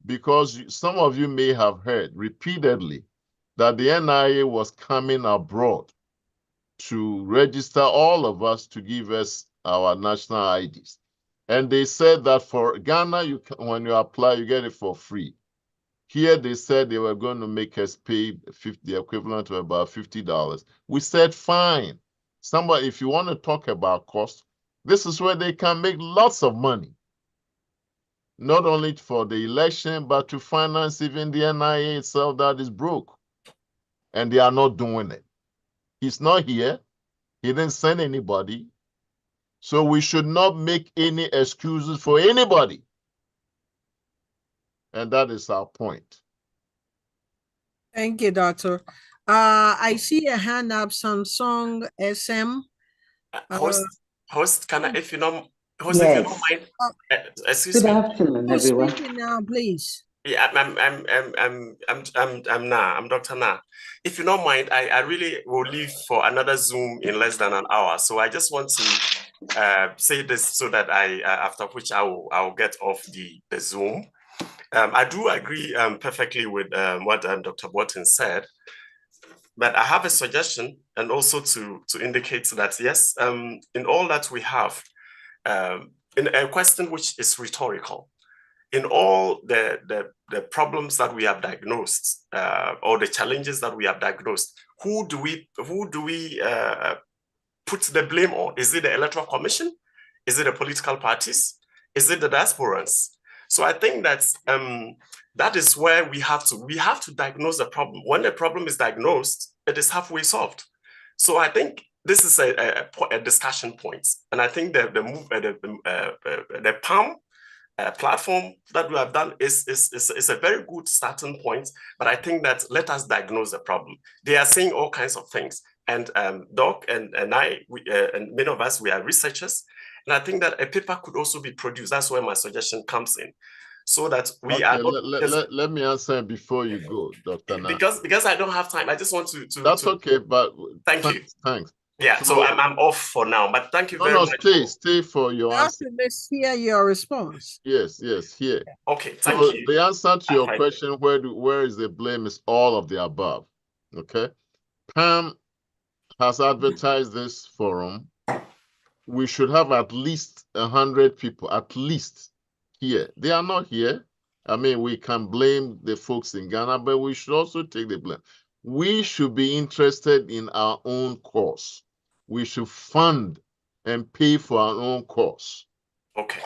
because some of you may have heard repeatedly that the NIA was coming abroad to register all of us to give us our national IDs. And they said that for Ghana, when you apply, you get it for free. Here they said they were going to make us pay the equivalent of about $50. We said, fine. Somebody, if you want to talk about cost, this is where they can make lots of money. Not only for the election, but to finance even the NIA itself that is broke. And they are not doing it. He's not here. He didn't send anybody. So we should not make any excuses for anybody. And that is our point. Thank you, Doctor. I see a hand up, Samsung SM. Host, can I, if you don't, host, Yes. if you don't mind, excuse Good me. afternoon, Who's everyone. speaking now, please? Yeah, I'm Dr. Na. If you don't mind, I really will leave for another Zoom in less than an hour. So I just want to say this so that after which I'll get off the Zoom. I do agree perfectly with what Dr. Boateng said, but I have a suggestion and also to indicate that yes, in all that we have, in a question which is rhetorical, in all the problems that we have diagnosed or the challenges that we have diagnosed, who do we put the blame on? Is it the Electoral Commission? Is it the political parties? Is it the diasporans? So I think that that is where we have to diagnose the problem. When the problem is diagnosed, it is halfway solved. So I think this is a discussion point, and I think the PAM platform that we have done is a very good starting point. But I think that let us diagnose the problem. They are saying all kinds of things, and Doc and I, and many of us, we are researchers. And I think that a paper could also be produced. That's where my suggestion comes in, so that we are. Let me answer before you go, Dr. Na. Because I don't have time. I just want to. That's okay, but thank you. Thanks. Yeah, so I'm off for now, but thank you very much. Stay for your answer. Let's hear your response. Yes, here. Okay, thank you. The answer to your question, where is the blame, is all of the above. Okay, Pam has advertised this forum. We should have at least 100 people, at least here. They are not here. I mean, we can blame the folks in Ghana, but we should also take the blame. We should be interested in our own cause. We should fund and pay for our own cause. Okay.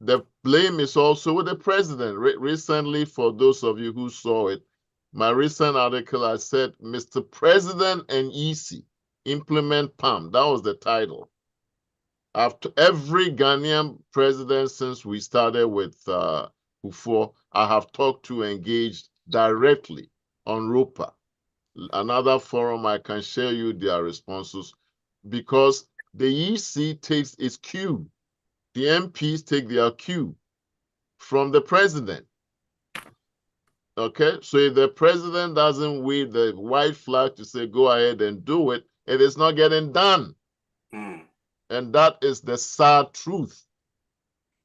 The blame is also with the president. Recently, for those of you who saw it, my recent article, I said, Mr. President and EC implement PAM. That was the title. After every Ghanaian president since we started with Kufuor, I have talked to, engaged directly on ROPAA. Another forum, I can share you their responses, because the EC takes its cue. The MPs take their cue from the president. Okay, so if the president doesn't wave the white flag to say, go ahead and do it, it is not getting done. And that is the sad truth.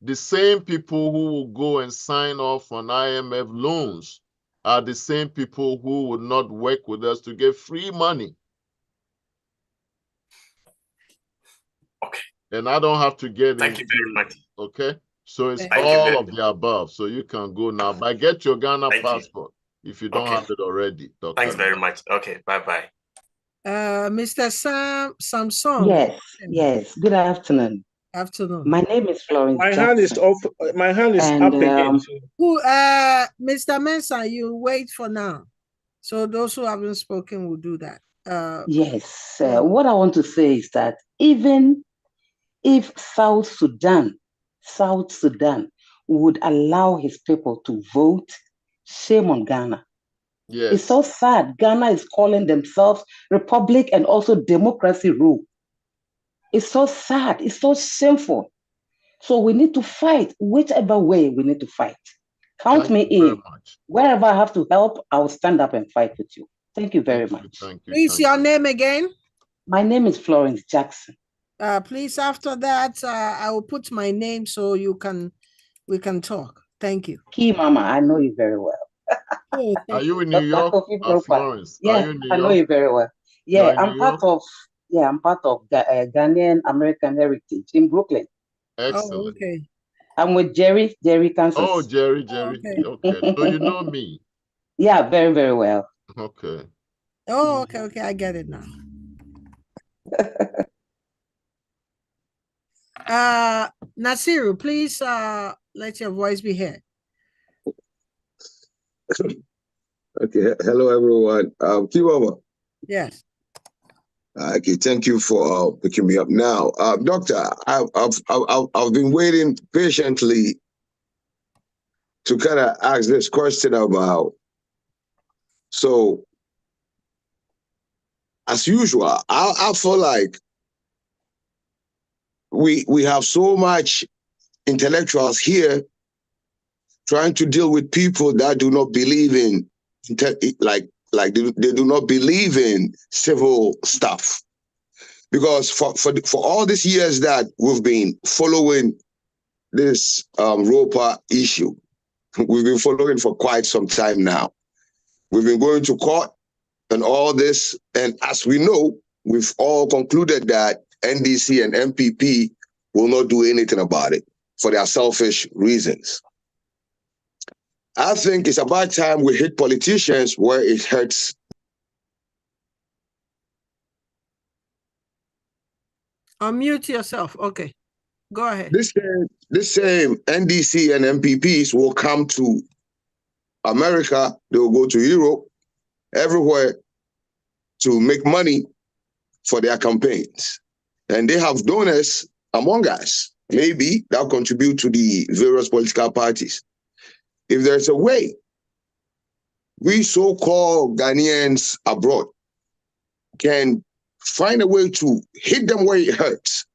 The same people who will go and sign off on IMF loans are the same people who would not work with us to get free money. Okay. And I don't have to get Thank you very much. Okay, so it's all of the above. So you can go now, but get your Ghana passport if you don't have it already. Dr. Thanks very much. Okay, bye-bye. Mr. Samsung. Yes. Good afternoon. Afternoon. My name is Florence. My hand is off. My hand is up again. Who, Mr. Mensah, you wait for now. So those who haven't spoken will do that. Yes. What I want to say is that even if South Sudan would allow his people to vote, shame on Ghana. Yes. It's so sad. Ghana is calling themselves republic and also democracy rule. It's so sad. It's so shameful. So we need to fight whichever way we need to fight. Count me in. Wherever I have to help, I will stand up and fight with you. Thank you very much. Thank you. Please, your name again? My name is Florence Jackson. Please, after that, I will put my name so we can talk. Thank you. Key Mama, I know you very well. Oh, Are you in New Dr. York Kofi or Bropa. Florence? Are Yeah, you in New I know York? you very well. You are Yeah, in I'm New part York? of Ghanaian American Heritage in Brooklyn. Oh, Excellent. okay. I'm with Jerry, Oh, Kansas. Jerry. Okay. Okay. So you know me. Yeah, very, very well. Okay. Oh, okay, okay. I get it now. Nasiru, please let your voice be heard. Okay, hello everyone. Kiwama. Yes. Okay, thank you for picking me up. Now, Doctor, I've been waiting patiently to kind of ask this question about. So, as usual, I feel like we have so much intellectuals here trying to deal with people that do not believe in like they do not believe in civil stuff. Because for all these years that we've been following this ROPAA issue, we've been following for quite some time now. We've been going to court and all this, and as we know, we've all concluded that NDC and MPP will not do anything about it for their selfish reasons. I think it's about time we hit politicians where it hurts. Unmute yourself. Okay. Go ahead. This same NDC and MPPs will come to America, they will go to Europe, everywhere to make money for their campaigns. And they have donors among us, maybe that contribute to the various political parties. If there's a way, we so-called Ghanaians abroad can find a way to hit them where it hurts.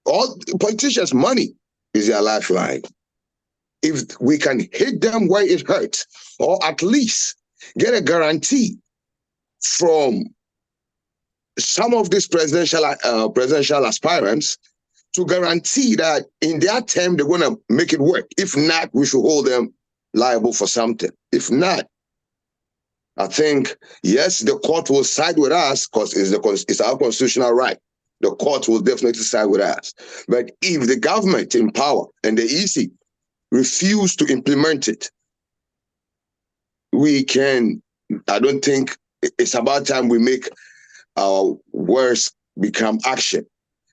All politicians' money is their lifeline. If we can hit them where it hurts, or at least get a guarantee from some of these presidential aspirants to guarantee that in their term they're going to make it work. If not, we should hold them liable for something. If not, I think, yes, the court will side with us because it's our constitutional right. The court will definitely side with us. But if the government in power and the EC refuse to implement it, I don't think it's about time we make our words become action.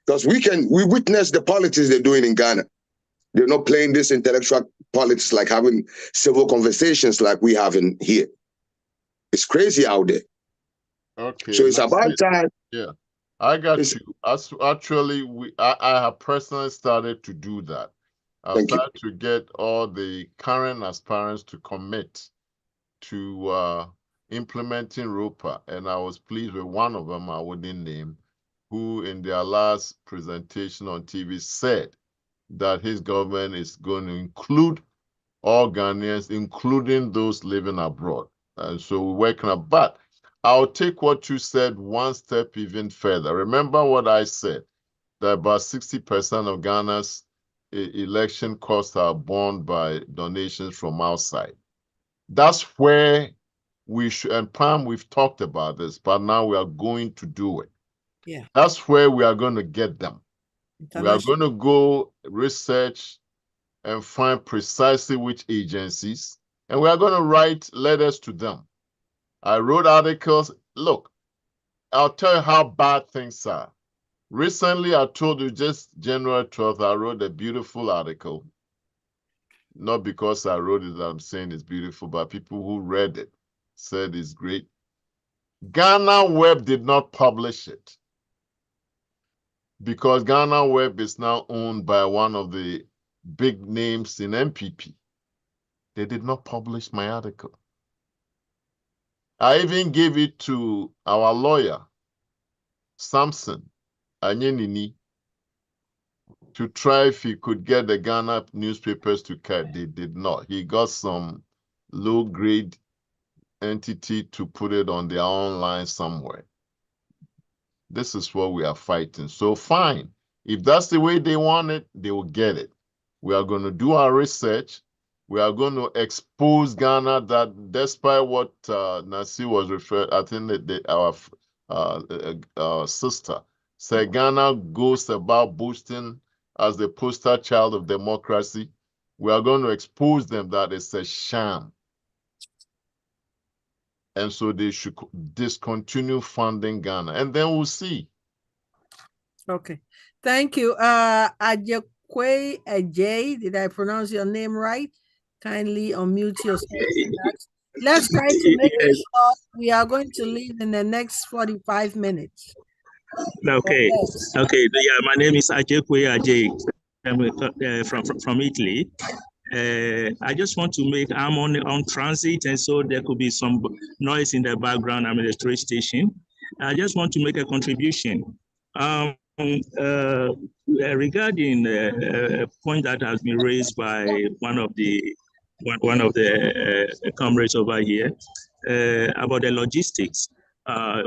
Because we witness the politics they're doing in Ghana. They're not playing this intellectual politics like having civil conversations like we have in here. It's crazy out there. Okay. So it's about time. Yeah, I got you. Actually, I have personally started to do that. I've started to get all the current aspirants to commit to implementing ROPAA, and I was pleased with one of them, I wouldn't name, who in their last presentation on TV said that his government is going to include all Ghanaians, including those living abroad. And so we're working on, but I'll take what you said one step even further. Remember what I said, that about 60% of Ghana's election costs are borne by donations from outside. That's where we should, and Pam, we've talked about this, but now we are going to do it. Yeah. That's where we are going to get them. We are going to go research and find precisely which agencies, and we are going to write letters to them. I wrote articles. Look, I'll tell you how bad things are. Recently, I told you just January 12th, I wrote a beautiful article. Not because I wrote it, I'm saying it's beautiful, but people who read it said it's great. Ghana Web did not publish it because Ghana Web is now owned by one of the big names in MPP. They did not publish my article. I even gave it to our lawyer, Samson Anyenini, to try if he could get the Ghana newspapers to cut. They did not. He got some low-grade entity to put it on their online somewhere. This is what we are fighting. So fine. If that's the way they want it, they will get it. We are going to do our research. We are going to expose Ghana that despite what Nasi was referred, I think that our sister said Ghana goes about boasting as the poster child of democracy. We are going to expose them that it's a sham. And so they should discontinue funding Ghana. And then we'll see. Okay. Thank you. Ajekwe Ajay, did I pronounce your name right? Kindly unmute yourself. Let's try to make it short. We are going to leave in the next 45 minutes. Okay. Okay. Yeah, my name is Ajekwe Ajay. I'm from Italy. I just want to make, I'm on transit, and so there could be some noise in the background. I'm at the train station. I just want to make a contribution. Regarding a point that has been raised by one of the comrades over here about the logistics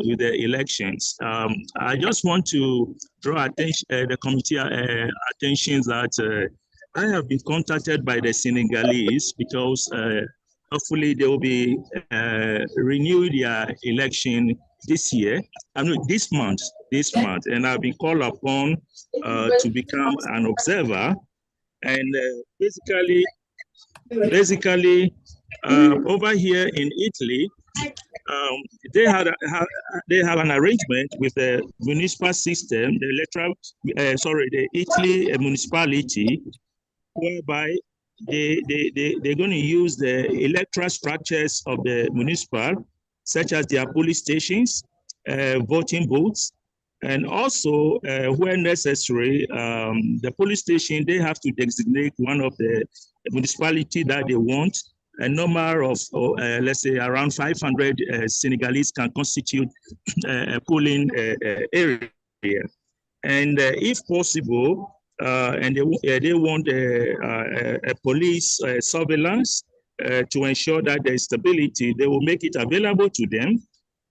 with the elections. I just want to draw attention, the committee attention that I have been contacted by the Senegalese because hopefully they will be renew their election this year. I mean this month, and I've been called upon to become an observer. And basically, over here in Italy, they have an arrangement with the municipal system, the electoral, the Italy municipality, whereby they're going to use the electoral structures of the municipal, such as their police stations, voting booths, and also where necessary, the police station, they have to designate one of the municipality that they want. A number of, let's say, around 500 Senegalese can constitute a polling area. And if possible, and they want a police surveillance to ensure that there is stability, they will make it available to them.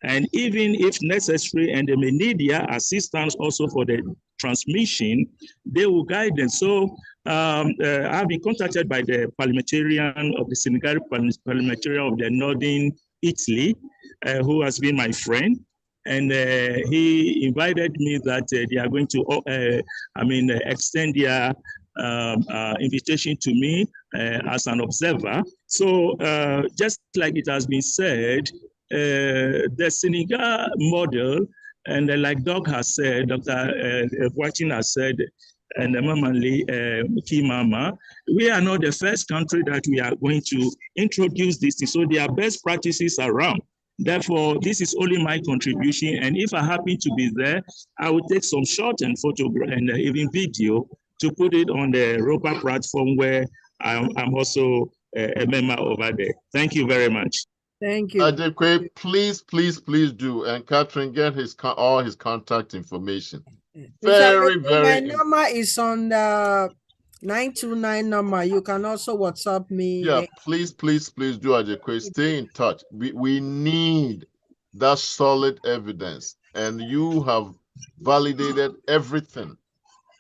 And even if necessary, and they may need their assistance also for the transmission, they will guide them. So I've been contacted by the parliamentarian of the Senegal parliamentarian of the Northern Italy, who has been my friend. And he invited me that they are going to, extend their invitation to me as an observer. So just like it has been said, the Senegal model, and like Doc has said, Dr. Watching has said, and Mamali Kimama, we are not the first country that we are going to introduce this thing. So there are best practices around. Therefore, this is only my contribution. And if I happen to be there, I will take some shot and photograph and even video to put it on the ROPAA platform where I'm also a member over there. Thank you very much. Thank you. Ajekwe, please do. And Catherine, get all his contact information. Very. My number is on the 929 number. You can also WhatsApp me. Yeah, please do, Ajekwe. Stay in touch. We need that solid evidence. And you have validated everything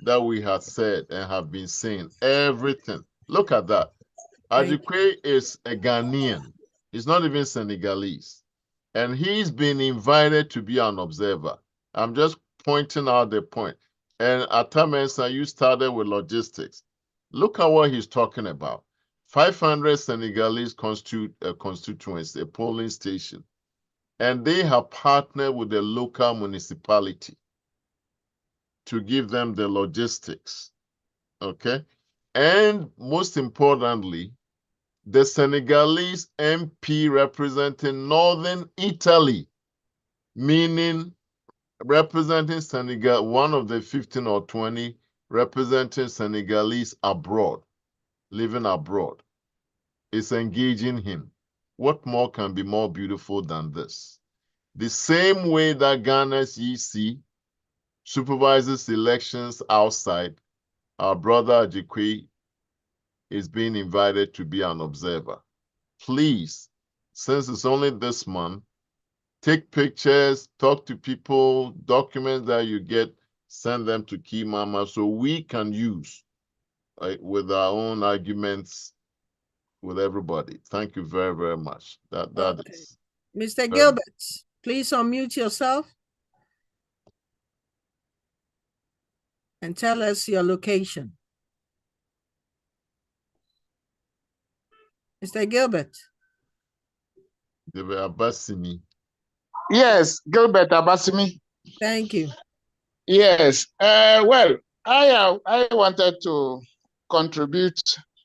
that we have said and have been saying. Everything. Look at that. Ajekwe is a Ghanaian. He's not even Senegalese. And he's been invited to be an observer. I'm just pointing out the point. And Atamensa, you started with logistics. Look at what he's talking about. 500 Senegalese constituency, a polling station. And they have partnered with the local municipality to give them the logistics. Okay? And most importantly, the Senegalese MP representing Northern Italy, meaning representing Senegal, one of the 15 or 20 representing Senegalese abroad, living abroad, is engaging him. What more can be more beautiful than this? The same way that Ghana's EC supervises elections outside, our brother Ajekwe is being invited to be an observer. Please, since it's only this month, take pictures, talk to people, documents that you get, send them to Key Mama so we can use with our own arguments with everybody. Thank you very, very much. That is Mr. Gilbert, please unmute yourself and tell us your location. Mr. Gilbert. Abasimi. Yes, Gilbert Abasimi. Thank you. Yes. Well, I wanted to contribute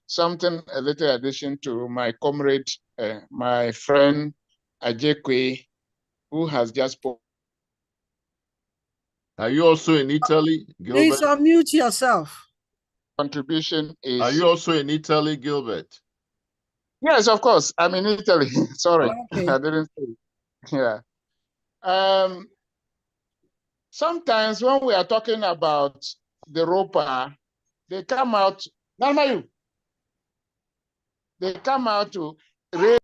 something, a little addition to my comrade, my friend Ajekwe, who has just spoken. Are you also in Italy, Gilbert? Please unmute yourself. Contribution is. Are you also in Italy, Gilbert? Yes, of course. I'm in Italy. Sorry, okay. I didn't say. Yeah. Sometimes when we are talking about the ROPAA, they come out. They come out to raise.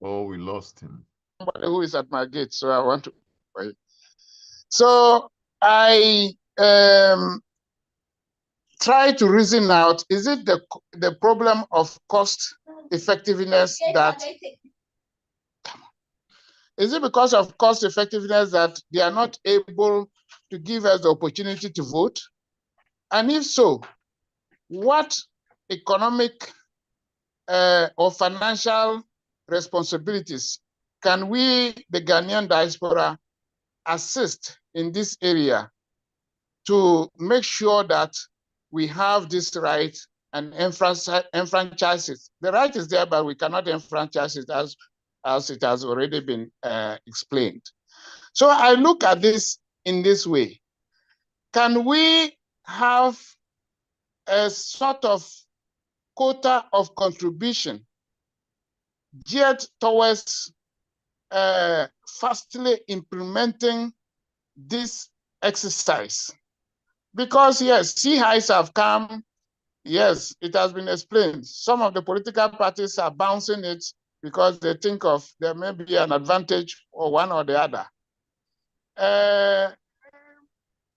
Oh, we lost him. Somebody who is at my gate, so I want to. So I try to reason out: is it the problem of cost effectiveness that? Is it because of cost effectiveness that they are not able to give us the opportunity to vote? And if so, what economic or financial responsibilities can we, the Ghanaian diaspora, assist in this area to make sure that we have this right and enfranchise it? The right is there, but we cannot enfranchise it as it has already been explained. So I look at this in this way. Can we have a sort of quota of contribution geared towards fastly implementing this exercise? Because yes, sea highs have come. Yes, it has been explained. Some of the political parties are bouncing it because they think of there may be an advantage or one or the other.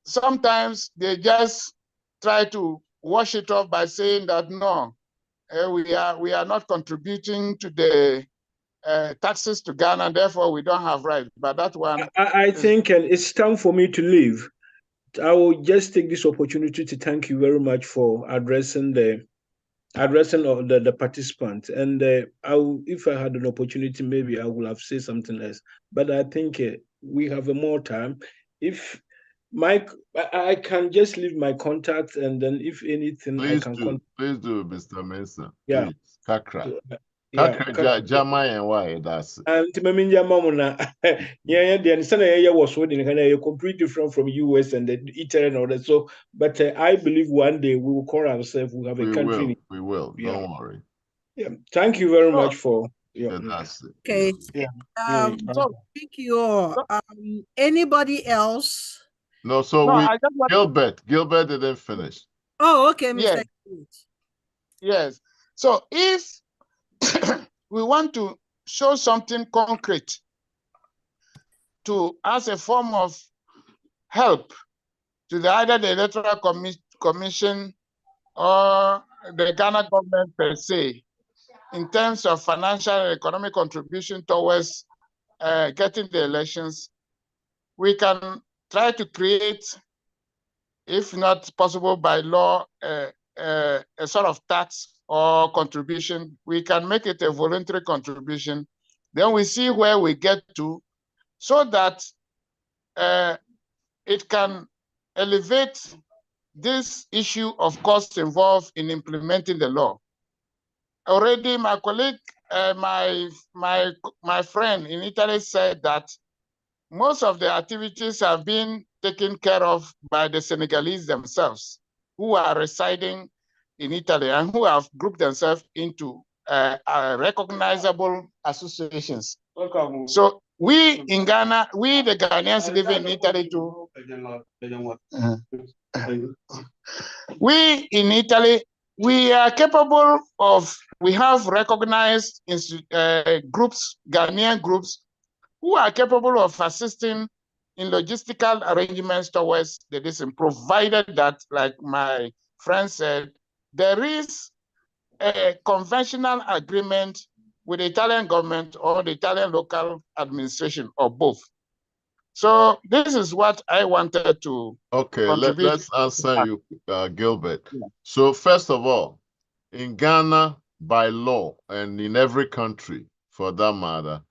Sometimes they just try to wash it off by saying that no, we are not contributing to the taxes to Ghana, therefore we don't have right. But that one, I think, and it's time for me to leave. I will just take this opportunity to thank you very much for addressing the participants. And if I had an opportunity, maybe I would have said something else. But I think we have more time. If I can just leave my contact, and then if anything, please I can do. Please do, Mr. Mensah. Yeah. Please. Kakra. Yeah. Kakra jama and why that's and Timaminja Mamuna, yeah, the understand was holding a completely different from US and Italy and all that. So, but I believe one day we will call ourselves, we have a country. We will. Yeah. Don't worry. Yeah. Thank you very much for that's it. Okay. Yeah. Thank you all. Anybody else? No, so Gilbert didn't finish. Oh, okay, Mr. Yes. So if we want to show something concrete as a form of help to either the Electoral Commission or the Ghana government per se, in terms of financial and economic contribution towards getting the elections, we can try to create, if not possible by law, a sort of tax or contribution. We can make it a voluntary contribution. Then we see where we get to, so that it can elevate this issue of costs involved in implementing the law. Already my colleague, my friend in Italy said that most of the activities have been taken care of by the Senegalese themselves, who are residing in Italy and who have grouped themselves into recognizable associations. So we in Ghana, we the Ghanaians living in Italy too. We in Italy, we are capable of, we have recognized groups, Ghanaian groups, who are capable of assisting in logistical arrangements towards the decision, provided that, like my friend said, there is a conventional agreement with the Italian government or the Italian local administration or both. So this is what I wanted to contribute. Let's answer you, Gilbert. Yeah. So first of all, in Ghana, by law, and in every country for that matter,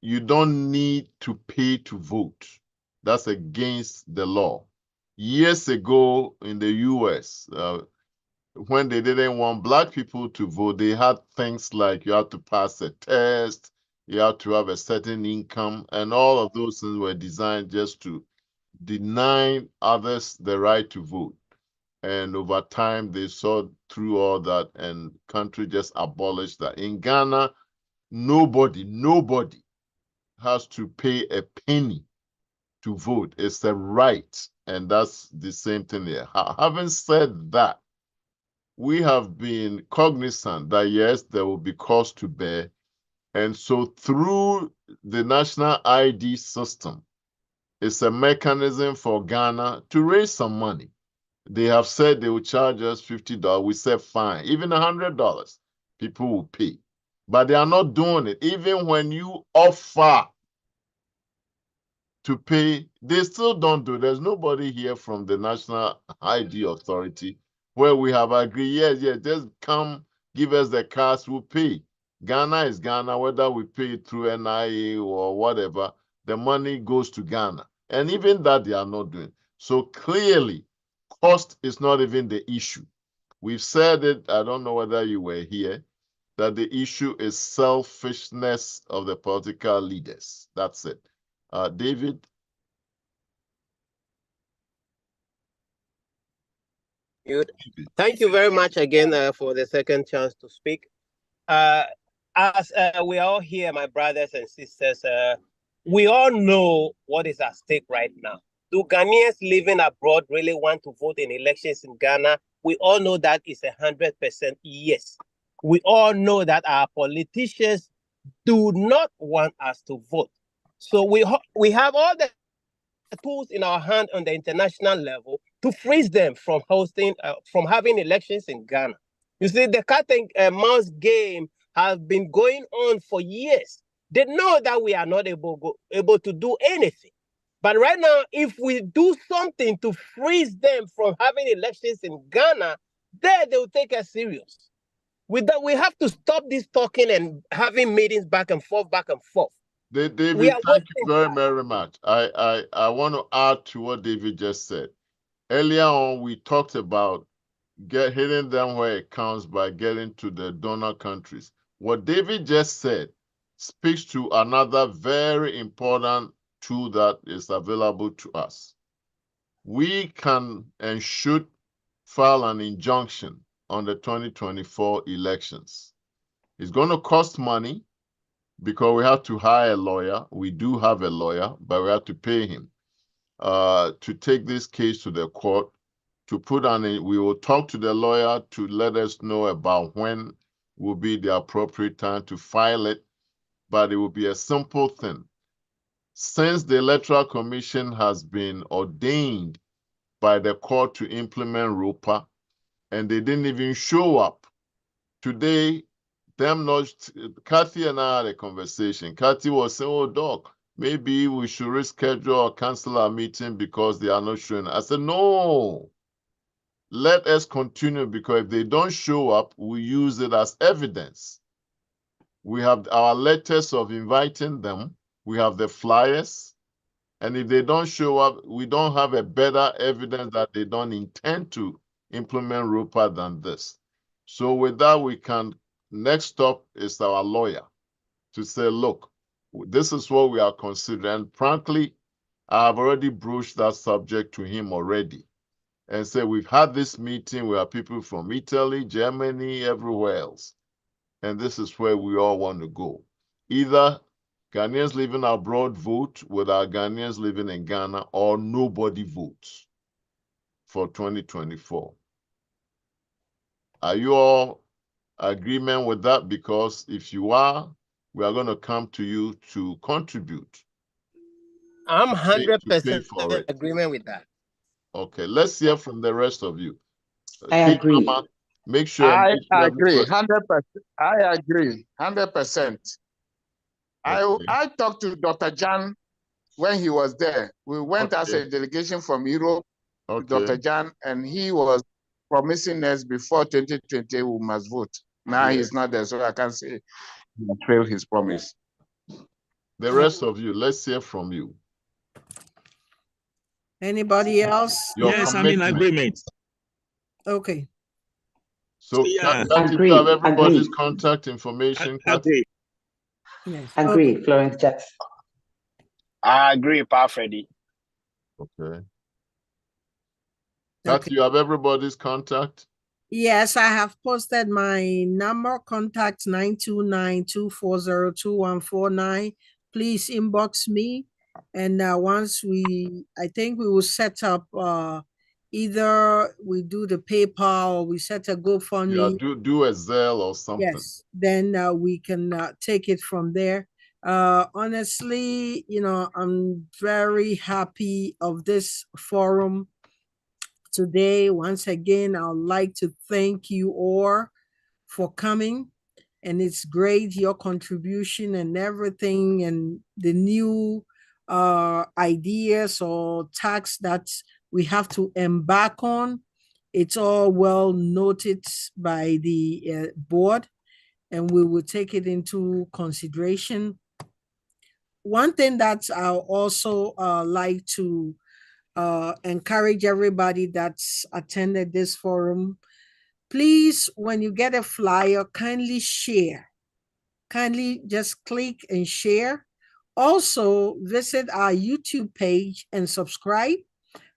you don't need to pay to vote. That's against the law. Years ago in the US, when they didn't want Black people to vote, they had things like you had to pass a test, you had to have a certain income, and all of those things were designed just to deny others the right to vote. And over time, they saw through all that, and country just abolished that. In Ghana, nobody has to pay a penny to vote. It's a right, and that's the same thing here. Having said that, we have been cognizant that, yes, there will be cost to bear. And so through the national ID system, it's a mechanism for Ghana to raise some money. They have said they will charge us $50. We said fine. Even $100, people will pay. But they are not doing it. Even when you offer to pay, they still don't do it. There's nobody here from the National ID Authority where we have agreed, yes, just come, give us the cash, we'll pay. Ghana is Ghana, whether we pay it through NIA or whatever, the money goes to Ghana. And even that they are not doing. So clearly, cost is not even the issue. We've said it, I don't know whether you were here, that the issue is selfishness of the political leaders. That's it. David? Good. Thank you very much again for the second chance to speak. As we are all here, my brothers and sisters, we all know what is at stake right now. Do Ghanaians living abroad really want to vote in elections in Ghana? We all know that is 100% yes. We all know that our politicians do not want us to vote. So we have all the tools in our hand on the international level to freeze them from from having elections in Ghana. You see, the cat and mouse game has been going on for years. They know that we are not able to do anything. But right now, if we do something to freeze them from having elections in Ghana, then they will take us serious. With that, we have to stop this talking and having meetings back and forth. David, thank you very, very much. I want to add to what David just said. Earlier on, we talked about hitting them where it counts by getting to the donor countries. What David just said speaks to another very important tool that is available to us. We can and should file an injunction on the 2024 elections. It's going to cost money because we have to hire a lawyer. We do have a lawyer, but we have to pay him to take this case to the court, to put on it. We will talk to the lawyer to let us know about when will be the appropriate time to file it, but it will be a simple thing. Since the Electoral Commission has been ordained by the court to implement ROPAA, and they didn't even show up. Today, Kathy and I had a conversation. Kathy was saying, oh, Doc, maybe we should reschedule or cancel our meeting because they are not showing. I said, no, let us continue, because if they don't show up, we use it as evidence. We have our letters of inviting them. We have the flyers. And if they don't show up, we don't have a better evidence that they don't intend to implement ROPAA than this. So with that, we can, next stop is our lawyer to say, look, this is what we are considering. And frankly, I have already broached that subject to him already and said, we've had this meeting. We have people from Italy, Germany, everywhere else. And this is where we all want to go. Either Ghanaians living abroad vote with our Ghanaians living in Ghana, or nobody votes for 2024. Are you all agreement with that? Because if you are, we are going to come to you to contribute. I'm to pay 100% for it. agreement with that. Okay, let's hear from the rest of you. I King agree. Mama, make sure I agree, everybody. 100%. I agree, 100%. Okay. I talked to Dr. Jan when he was there. We went as a delegation from Europe to Dr. Jan, and he was promising us before 2020 we must vote. Now he's not there, so I can't say he failed his promise. The rest of you, let's hear from you. Anybody else? Yes, I'm in agreement. Okay. So, Yeah. Kathy, do you have everybody's contact information? Agree. Yes. Agree, Florence Jackson. I agree, Pa Freddy. Okay. Kathy, you have everybody's contact? Yes, I have posted my number, contact 929-240-2149. Please inbox me. And once I think we will set up either we do the PayPal or we set a GoFundMe. Yeah, do a Zelle or something. Yes, then we can take it from there. Honestly, I'm very happy of this forum today. Once again, I'd like to thank you all for coming. And it's great, your contribution and everything, and the new ideas or tasks that we have to embark on. It's all well noted by the board, and we will take it into consideration. One thing that I'll also like to encourage everybody that's attended this forum, please, when you get a flyer, kindly share. Kindly just click and share. Also, visit our YouTube page and subscribe.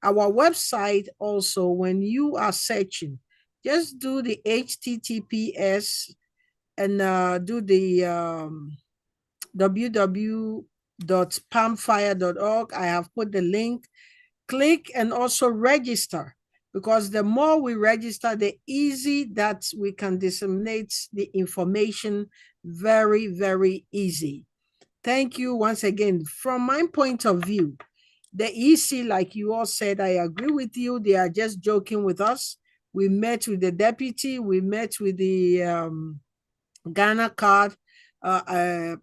Our website also, when you are searching, just do the HTTPS and do the www.palmfire.org. I have put the link. Click and also register, because the more we register, the easy that we can disseminate the information. Very, very easy. Thank you once again. From my point of view, the EC, like you all said, I agree with you. They are just joking with us. We met with the deputy. We met with the Ghana card.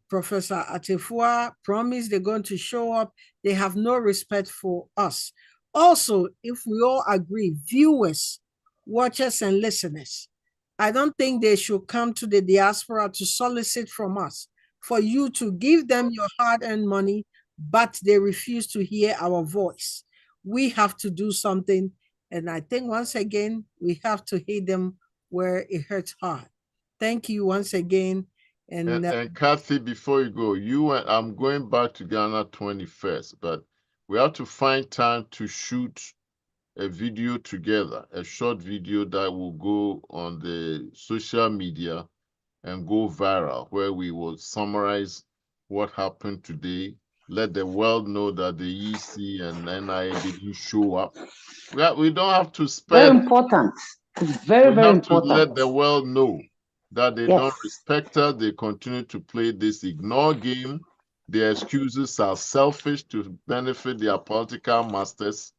Professor Atefua promised they're going to show up. They have no respect for us. Also, if we all agree, viewers, watchers, and listeners, I don't think they should come to the diaspora to solicit from us for you to give them your hard-earned money, but they refuse to hear our voice. We have to do something. And I think once again, we have to hit them where it hurts hard. Thank you once again. And Kathy, before you go, I'm going back to Ghana 21st, but we have to find time to shoot a video together, a short video that will go on the social media and go viral, where we will summarize what happened today, let the world know that the EC and NIA didn't show up. We don't have to spend. Very important. It's very, very important. To let the world know that they don't respect us. They continue to play this ignore game. Their excuses are selfish to benefit their political masters.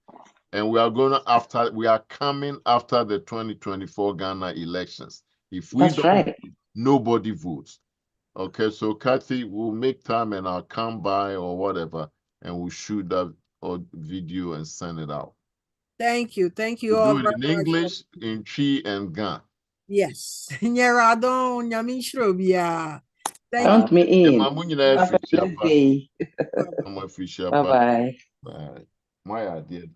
And we are coming after the 2024 Ghana elections. If we don't, nobody votes. Okay, so Kathy, we'll make time and I'll come by or whatever, and we'll shoot that video and send it out. Thank you. Thank you we'll all do it very in much. English, in Chi and Ga. Yes. Thank you. Count me in. Bye-bye. Bye.